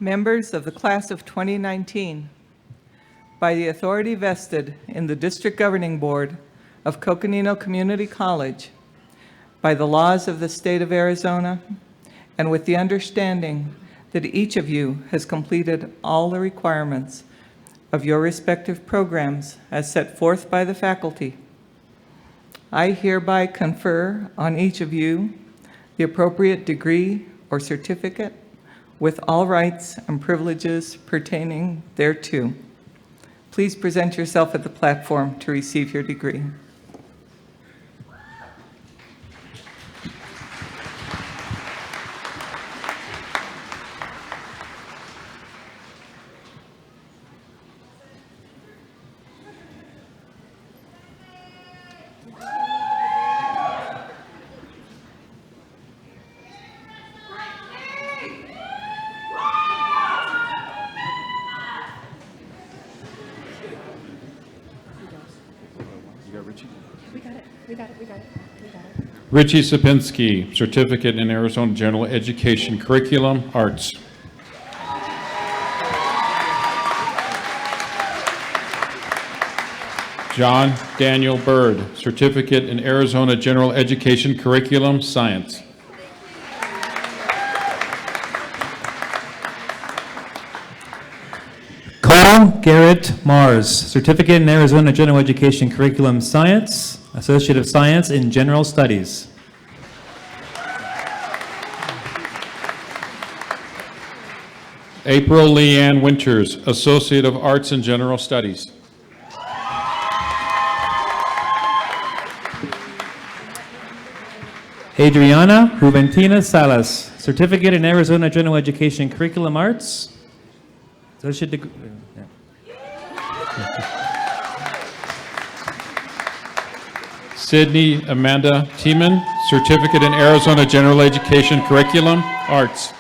Members of the class of 2019, by the authority vested in the District Governing Board of Coconino Community College, by the laws of the state of Arizona, and with the understanding that each of you has completed all the requirements of your respective programs as set forth by the faculty, I hereby confer on each of you the appropriate degree or certificate with all rights and privileges pertaining thereto. Please present yourself at the platform to receive your degree. Richie Sapinski, Certificate in Arizona General Education Curriculum, Arts. John Daniel Bird, Certificate in Arizona General Education Curriculum, Science. Carl Garrett Mars, Certificate in Arizona General Education Curriculum, Science, Associate of Science in General Studies. April Leanne Winters, Associate of Arts in General Studies. Adriana Juventina Salas, Certificate in Arizona General Education Curriculum, Arts, Associate degree. Sydney Amanda Tiemann, Certificate in Arizona General Education Curriculum, Arts.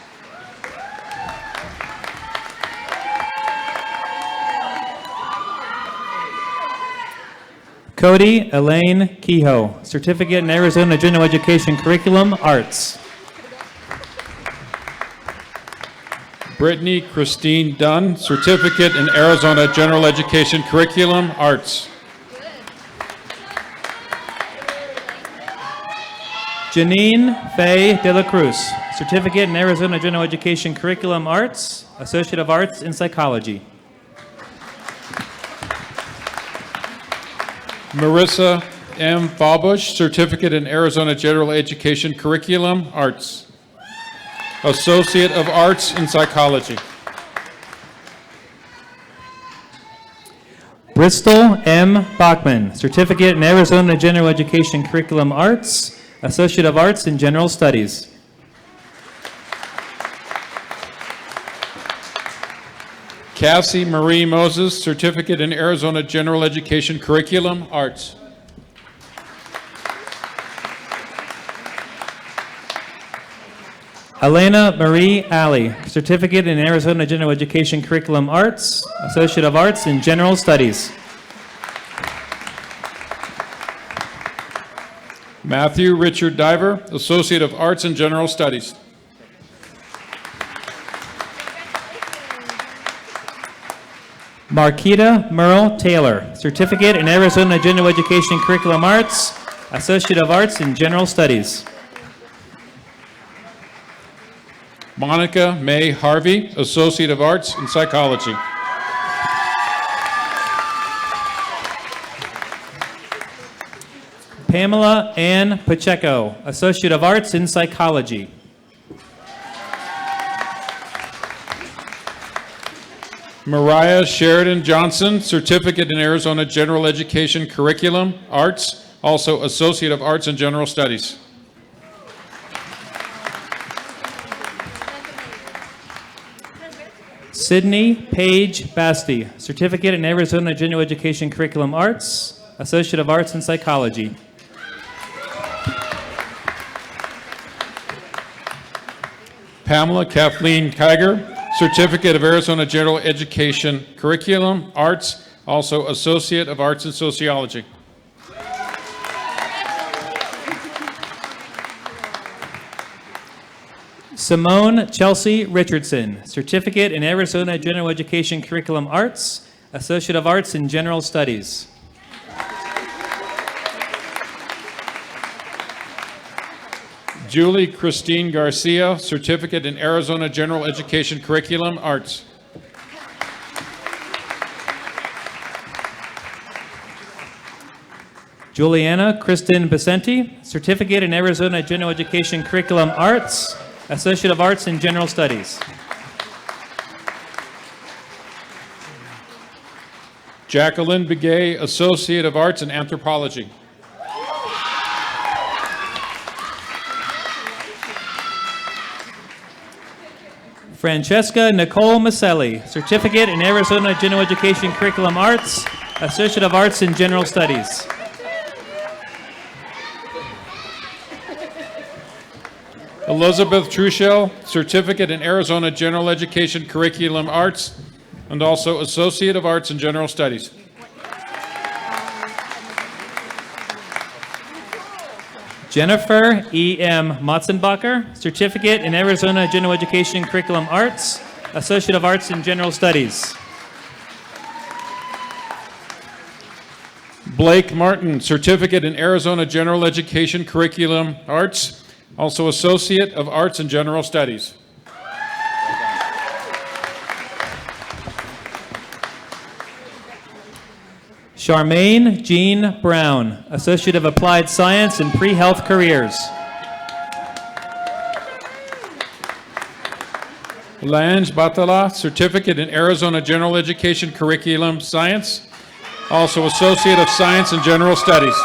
Cody Elaine Kehoe, Certificate in Arizona General Education Curriculum, Arts. Brittany Christine Dunn, Certificate in Arizona General Education Curriculum, Arts. Janine Faye De La Cruz, Certificate in Arizona General Education Curriculum, Arts, Associate of Arts in Psychology. Marissa M. Fabush, Certificate in Arizona General Education Curriculum, Arts. Associate of Arts in Psychology. Bristol M. Bachman, Certificate in Arizona General Education Curriculum, Arts, Associate of Arts in General Studies. Cassie Marie Moses, Certificate in Arizona General Education Curriculum, Arts. Elena Marie Alley, Certificate in Arizona General Education Curriculum, Arts, Associate of Arts in General Studies. Matthew Richard Diver, Associate of Arts in General Studies. Marquita Merle Taylor, Certificate in Arizona General Education Curriculum, Arts, Associate of Arts in General Studies. Monica May Harvey, Associate of Arts in Psychology. Pamela Ann Pacheco, Associate of Arts in Psychology. Mariah Sheridan Johnson, Certificate in Arizona General Education Curriculum, Arts, also Associate of Arts in General Studies. Sydney Paige Basti, Certificate in Arizona General Education Curriculum Arts, Associate of Arts in Psychology. Pamela Kathleen Kiger, Certificate of Arizona General Education Curriculum Arts, also Associate of Arts in Sociology. Simone Chelsea Richardson, Certificate in Arizona General Education Curriculum Arts, Associate of Arts in General Studies. Julie Christine Garcia, Certificate in Arizona General Education Curriculum Arts. Juliana Kristen Vicente, Certificate in Arizona General Education Curriculum Arts, Associate of Arts in General Studies. Jacqueline Begay, Associate of Arts in Anthropology. Francesca Nicole Maselli, Certificate in Arizona General Education Curriculum Arts, Associate of Arts in General Studies. Elizabeth Truschel, Certificate in Arizona General Education Curriculum Arts, and also Associate of Arts in General Studies. Jennifer E.M. Motzenbacher, Certificate in Arizona General Education Curriculum Arts, Associate of Arts in General Studies. Blake Martin, Certificate in Arizona General Education Curriculum Arts, also Associate of Arts in General Studies. Charmaine Jean Brown, Associate of Applied Science in Pre-Health Careers. Lange Batala, Certificate in Arizona General Education Curriculum Science, also Associate of Science in General Studies.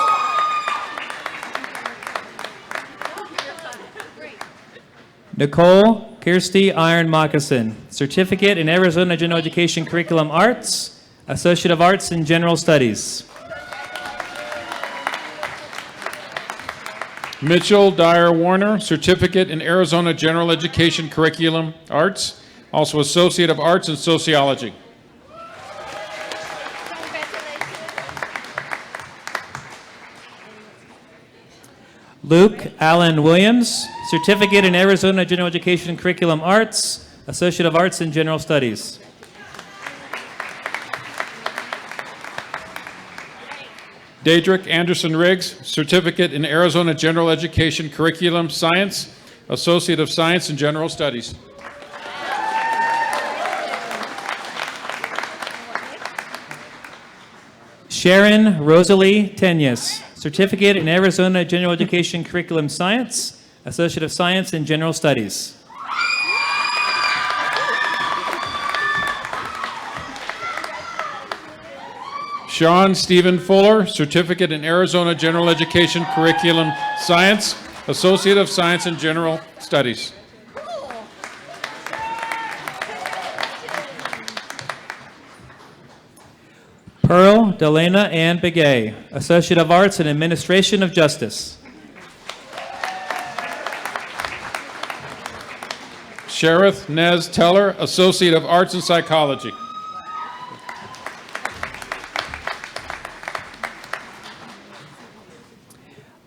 Nicole Kirsty Iron Moccasin, Certificate in Arizona General Education Curriculum Arts, Associate of Arts in General Studies. Mitchell Dyer Warner, Certificate in Arizona General Education Curriculum Arts, also Associate of Arts in Sociology. Luke Allen Williams, Certificate in Arizona General Education Curriculum Arts, Associate of Arts in General Studies. Daedric Anderson Riggs, Certificate in Arizona General Education Curriculum Science, Associate of Science in General Studies. Sharon Rosalie Tenyas, Certificate in Arizona General Education Curriculum Science, Associate of Science in General Studies. Sean Stephen Fuller, Certificate in Arizona General Education Curriculum Science, Associate of Science in General Studies. Pearl Delana Ann Begay, Associate of Arts in Administration of Justice. Sherith Nez Teller, Associate of Arts in Psychology.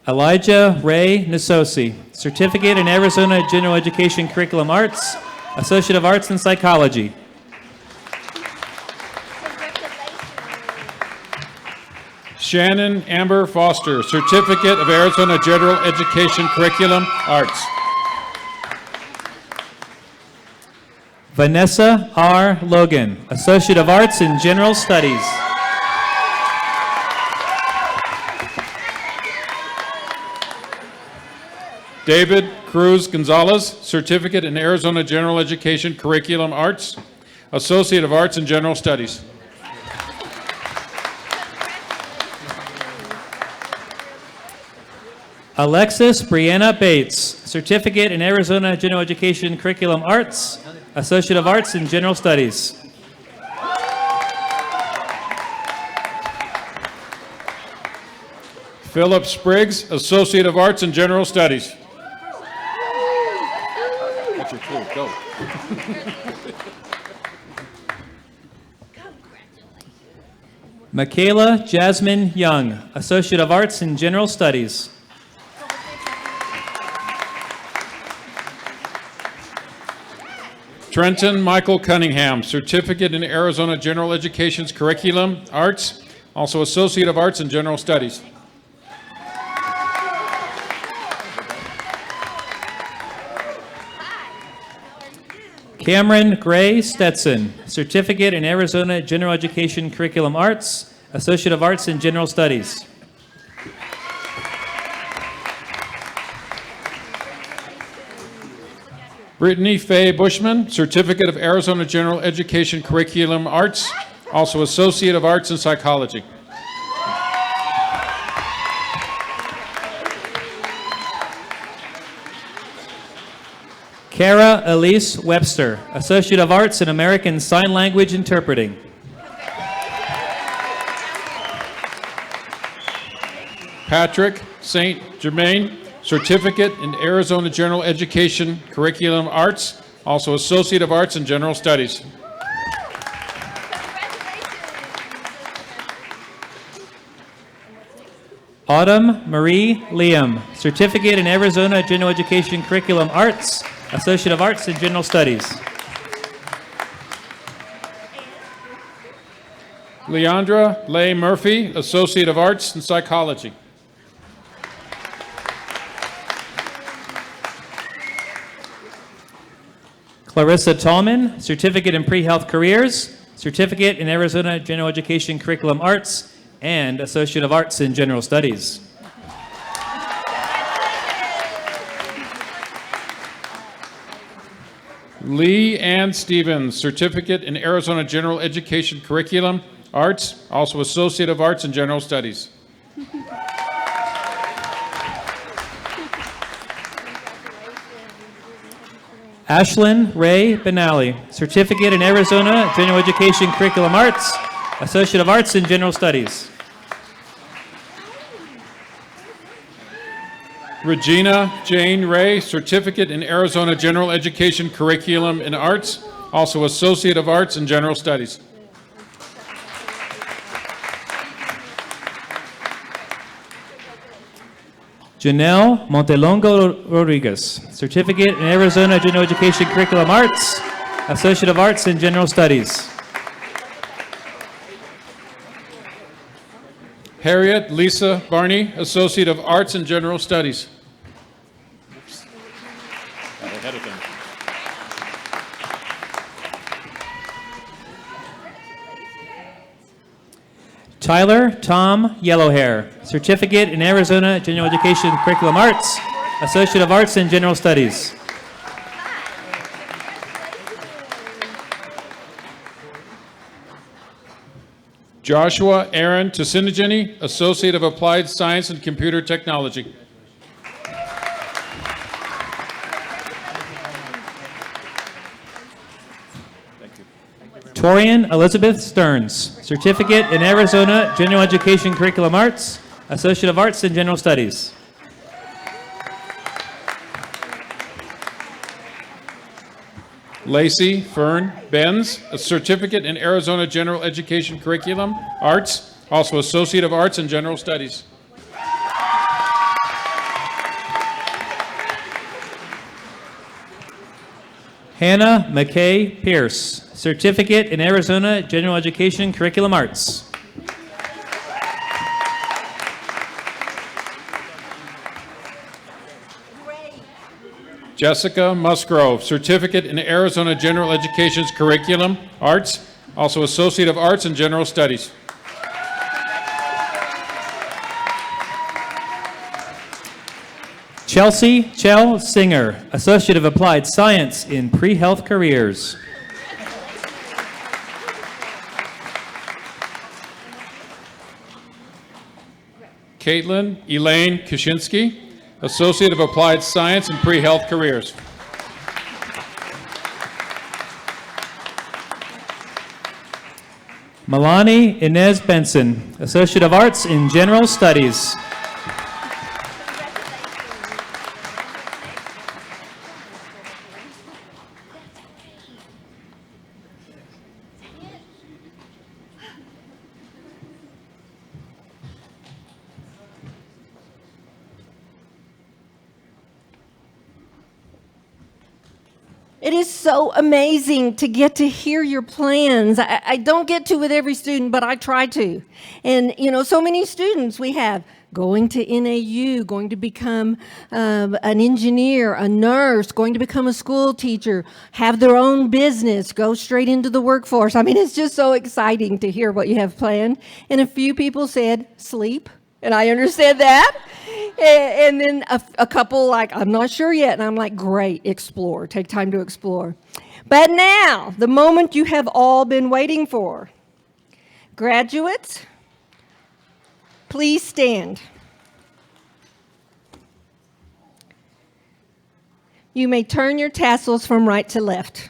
Elijah Ray Nasosi, Certificate in Arizona General Education Curriculum Arts, Associate of Arts in Psychology. Shannon Amber Foster, Certificate of Arizona General Education Curriculum Arts. Vanessa R. Logan, Associate of Arts in General Studies. David Cruz Gonzalez, Certificate in Arizona General Education Curriculum Arts, Associate of Arts in General Studies. Alexis Brianna Bates, Certificate in Arizona General Education Curriculum Arts, Associate of Arts in General Studies. Philip Spriggs, Associate of Arts in General Studies. That's your clue. Go. Michaela Jasmine Young, Associate of Arts in General Studies. Trenton Michael Cunningham, Certificate in Arizona General Education's Curriculum, Arts, also Associate of Arts in General Studies. Cameron Gray Stetson, Certificate in Arizona General Education Curriculum Arts, Associate of Arts in General Studies. Brittany Faye Bushman, Certificate of Arizona General Education Curriculum Arts, also Associate of Arts in Psychology. Kara Elise Webster, Associate of Arts in American Sign Language Interpreting. Patrick St. Germain, Certificate in Arizona General Education Curriculum Arts, also Associate of Arts in General Studies. Autumn Marie Liam, Certificate in Arizona General Education Curriculum Arts, Associate of Arts in General Studies. Leandra Leigh Murphy, Associate of Arts in Psychology. Clarissa Tallman, Certificate in Pre-Health Careers, Certificate in Arizona General Education Curriculum Arts, and Associate of Arts in General Studies. Lee Ann Stevens, Certificate in Arizona General Education Curriculum Arts, also Associate of Arts in General Studies. Ashlyn Ray Benally, Certificate in Arizona General Education Curriculum Arts, Associate of Arts in General Studies. Regina Jane Ray, Certificate in Arizona General Education Curriculum in Arts, also Associate of Arts in General Studies. Janelle Montelongo Rodriguez, Certificate in Arizona General Education Curriculum Arts, Associate of Arts in General Studies. Harriet Lisa Barney, Associate of Arts in General Studies. Got ahead of them. Tyler Tom Yellowhair, Certificate in Arizona General Education Curriculum Arts, Associate of Arts in General Studies. Joshua Aaron Tusinigeni, Associate of Applied Science and Computer Technology. Torian Elizabeth Stearns, Certificate in Arizona General Education Curriculum Arts, Associate of Arts in General Studies. Lacey Fern Benz, a Certificate in Arizona General Education Curriculum Arts, also Associate of Arts in General Studies. Hannah McKay Pierce, Certificate in Arizona General Education Curriculum Arts. Jessica Musgrove, Certificate in Arizona General Education's Curriculum Arts, also Associate of Arts in General Studies. Chelsea Chell Singer, Associate of Applied Science in Pre-Health Careers. Caitlin Elaine Kaczynski, Associate of Applied Science and Pre-Health Careers. Milani Inez Benson, Associate of Arts in General Studies. It is so amazing to get to hear your plans. I don't get to with every student, but I try to. And, so many students we have going to NAU, going to become an engineer, a nurse, going to become a school teacher, have their own business, go straight into the workforce. I mean, it's just so exciting to hear what you have planned. And a few people said sleep, and I understand that. And then a couple like, I'm not sure yet. And I'm like, great, explore. Take time to explore. But now, the moment you have all been waiting for. Graduates, please stand. You may turn your tassels from right to left.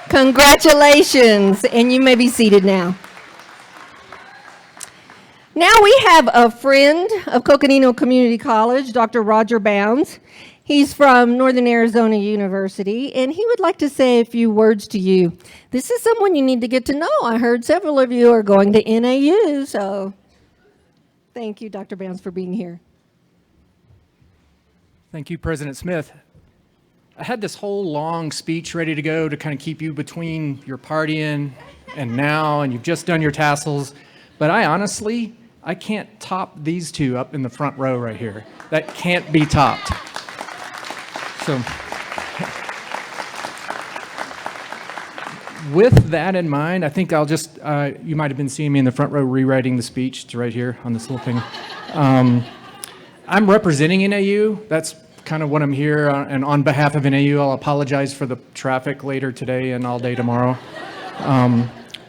Congratulations, and you may be seated now. Now we have a friend of Coconino Community College, Dr. Roger Bounds. He's from Northern Arizona University, and he would like to say a few words to you. This is someone you need to get to know. I heard several of you are going to NAU, so thank you, Dr. Bounds, for being here. Thank you, President Smith. I had this whole long speech ready to go to kind of keep you between your partying and now, and you've just done your tassels. But I can't top these two up in the front row right here. That can't be topped. So with that in mind, I think I'll just, you might have been seeing me in the front row rewriting the speech. It's right here on this little thing. I'm representing NAU. That's kind of what I'm here, and on behalf of NAU, I'll apologize for the traffic later today and all day tomorrow.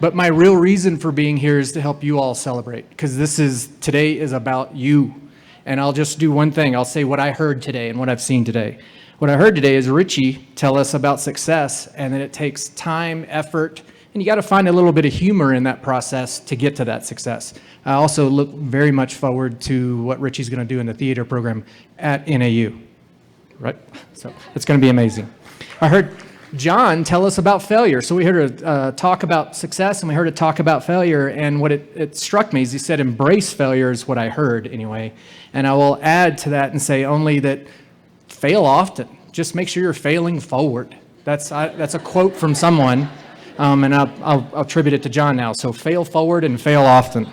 But my real reason for being here is to help you all celebrate, because today is about you. And I'll just do one thing. I'll say what I heard today and what I've seen today. What I heard today is Richie tell us about success, and that it takes time, effort, and you got to find a little bit of humor in that process to get to that success. I also look very much forward to what Richie's going to do in the theater program at NAU. Right? So it's going to be amazing. I heard John tell us about failure. So we heard a talk about success, and we heard a talk about failure. And what it struck me is he said, embrace failure is what I heard anyway. And I will add to that and say only that fail often. Just make sure you're failing forward. That's a quote from someone, and I'll attribute it to John now. So fail forward and fail often.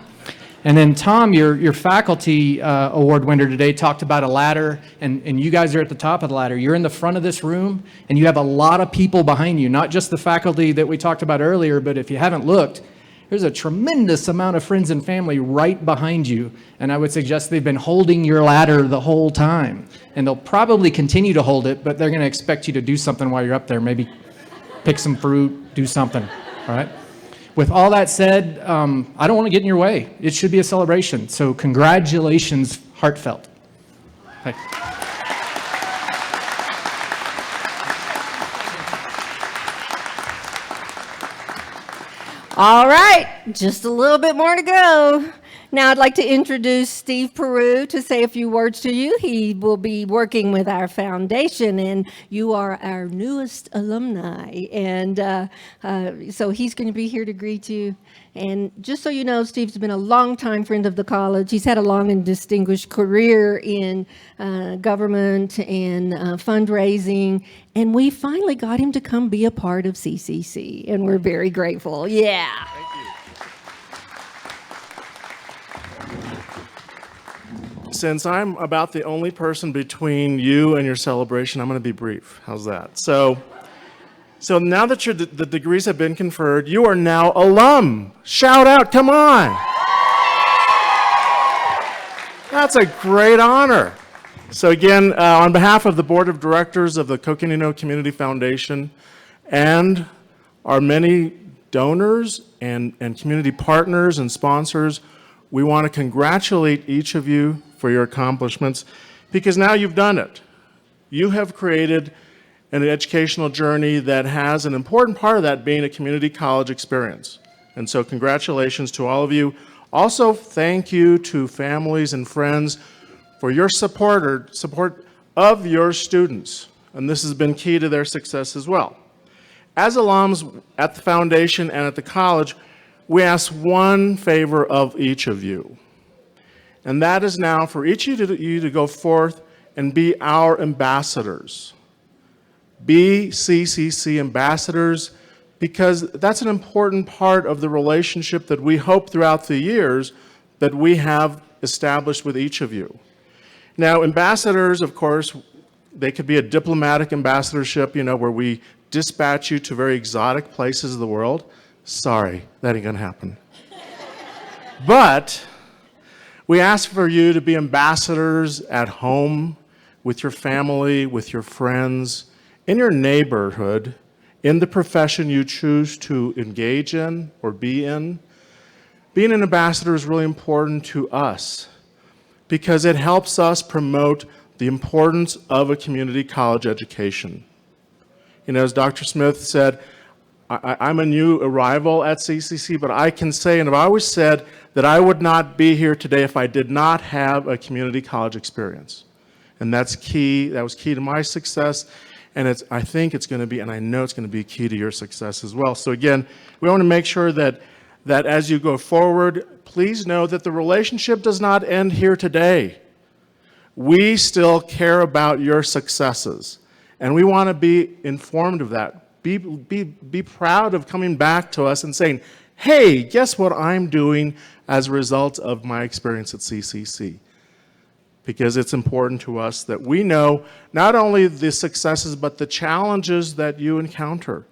And then Tom, your faculty award winner today, talked about a ladder, and you guys are at the top of the ladder. You're in the front of this room, and you have a lot of people behind you, not just the faculty that we talked about earlier, but if you haven't looked, there's a tremendous amount of friends and family right behind you, and I would suggest they've been holding your ladder the whole time. And they'll probably continue to hold it, but they're going to expect you to do something while you're up there, maybe pick some fruit, do something, all right? With all that said, I don't want to get in your way. It should be a celebration. So congratulations, heartfelt. Hi. All right, just a little bit more to go. Now I'd like to introduce Steve Peru to say a few words to you. He will be working with our foundation, and you are our newest alumni. And so he's going to be here to greet you. And just so you know, Steve's been a longtime friend of the college. He's had a long and distinguished career in government and fundraising. And we finally got him to come be a part of CCC, and we're very grateful. Yeah. Since I'm about the only person between you and your celebration, I'm going to be brief. How's that? So now that the degrees have been conferred, you are now alum. Shout out, come on. That's a great honor. So again, on behalf of the Board of Directors of the Coconino Community Foundation and our many donors and community partners and sponsors, we want to congratulate each of you for your accomplishments. because now you've done it. You have created an educational journey that has an important part of that being a community college experience. And so congratulations to all of you. Also, thank you to families and friends for your support of your students. And this has been key to their success as well. As alums at the foundation and at the college, we ask one favor of each of you. And that is now for each of you to go forth and be our ambassadors. Be CCC ambassadors, because that's an important part of the relationship that we hope throughout the years that we have established with each of you. Now, ambassadors, of course, they could be a diplomatic ambassadorship, where we dispatch you to very exotic places of the world. Sorry, that ain't gonna happen. But we ask for you to be ambassadors at home, with your family, with your friends, in your neighborhood, in the profession you choose to engage in or be in. Being an ambassador is really important to us because it helps us promote the importance of a community college education. As Dr. Smith said, I'm a new arrival at CCC, but I can say, and I've always said, that I would not be here today if I did not have a community college experience. And that's key. That was key to my success. And I think it's going to be, and I know it's going to be key to your success as well. So again, we want to make sure that as you go forward, please know that the relationship does not end here today. We still care about your successes, and we want to be informed of that. Be proud of coming back to us and saying, hey, guess what I'm doing as a result of my experience at CCC? Because it's important to us that we know not only the successes, but the challenges that you encounter.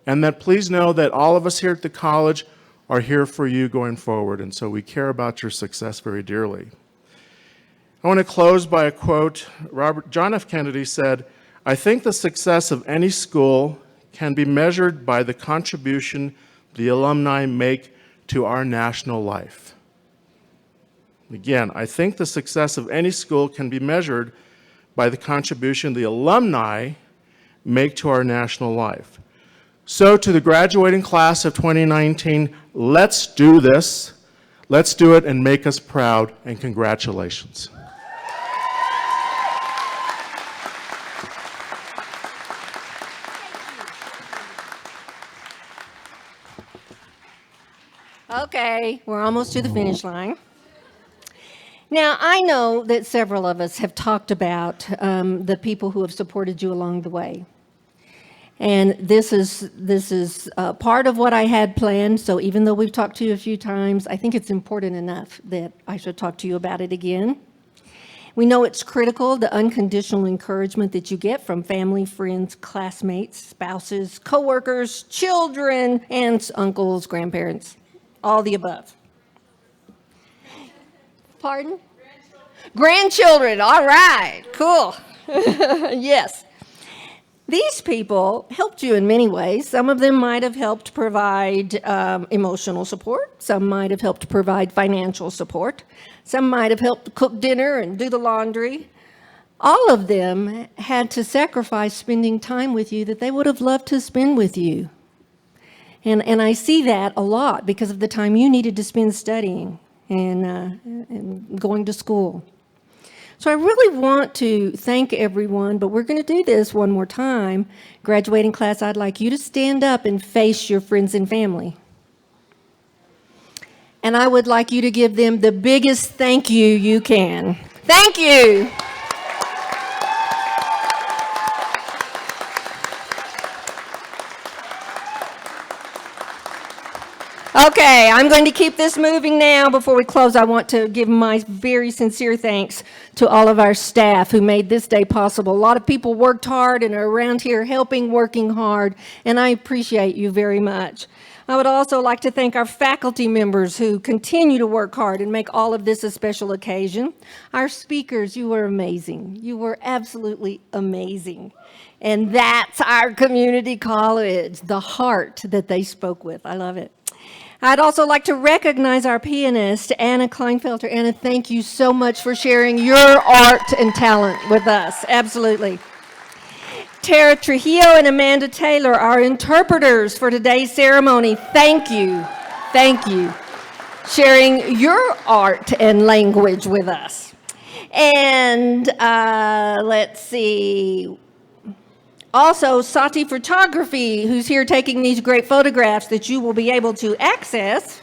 And that please know that all of us here at the college are here for you going forward. And so we care about your success very dearly. I want to close by a quote. John F. Kennedy said, "I think the success of any school can be measured by the contribution the alumni make to our national life." Again, I think the success of any school can be measured by the contribution the alumni make to our national life. So to the graduating class of 2019, let's do this. Let's do it and make us proud, and congratulations. Okay, we're almost to the finish line. Now, I know that several of us have talked about the people who have supported you along the way. And this is part of what I had planned, so even though we've talked to you a few times, I think it's important enough that I should talk to you about it again. We know it's critical, the unconditional encouragement that you get from family, friends, classmates, spouses, coworkers, children, aunts, uncles, grandparents, all the above. Pardon? Grandchildren, all right, cool. Yes. These people helped you in many ways. Some of them might have helped provide emotional support. Some might have helped provide financial support. Some might have helped cook dinner and do the laundry. All of them had to sacrifice spending time with you that they would have loved to spend with you. And I see that a lot because of the time you needed to spend studying and going to school. So I really want to thank everyone, but we're going to do this one more time. Graduating class, I'd like you to stand up and face your friends and family. And I would like you to give them the biggest thank you can. Thank you. Okay, I'm going to keep this moving now. Before we close, I want to give my very sincere thanks to all of our staff who made this day possible. A lot of people worked hard and are around here helping, working hard, and I appreciate you very much. I would also like to thank our faculty members who continue to work hard and make all of this a special occasion. Our speakers, you were amazing. You were absolutely amazing. And that's our community college, the heart that they spoke with. I love it. I'd also like to recognize our pianist, Anna Kleinfelter. Anna, thank you so much for sharing your art and talent with us. Absolutely. Tara Trujillo and Amanda Taylor, our interpreters for today's ceremony. Thank you. Thank you. Sharing your art and language with us. And let's see. Also, Sati Photography, who's here taking these great photographs that you will be able to access.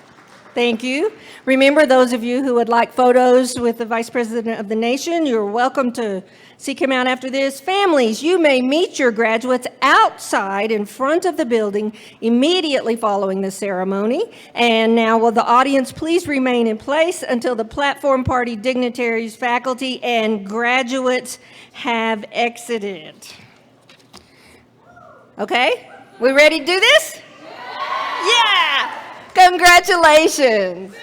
Thank you. Remember, those of you who would like photos with the Vice President of the Nation, you're welcome to seek him out after this. Families, you may meet your graduates outside in front of the building immediately following the ceremony. And now, will the audience please remain in place until the platform party dignitaries, faculty, and graduates have exited. Okay, we ready to do this? Yeah! Congratulations.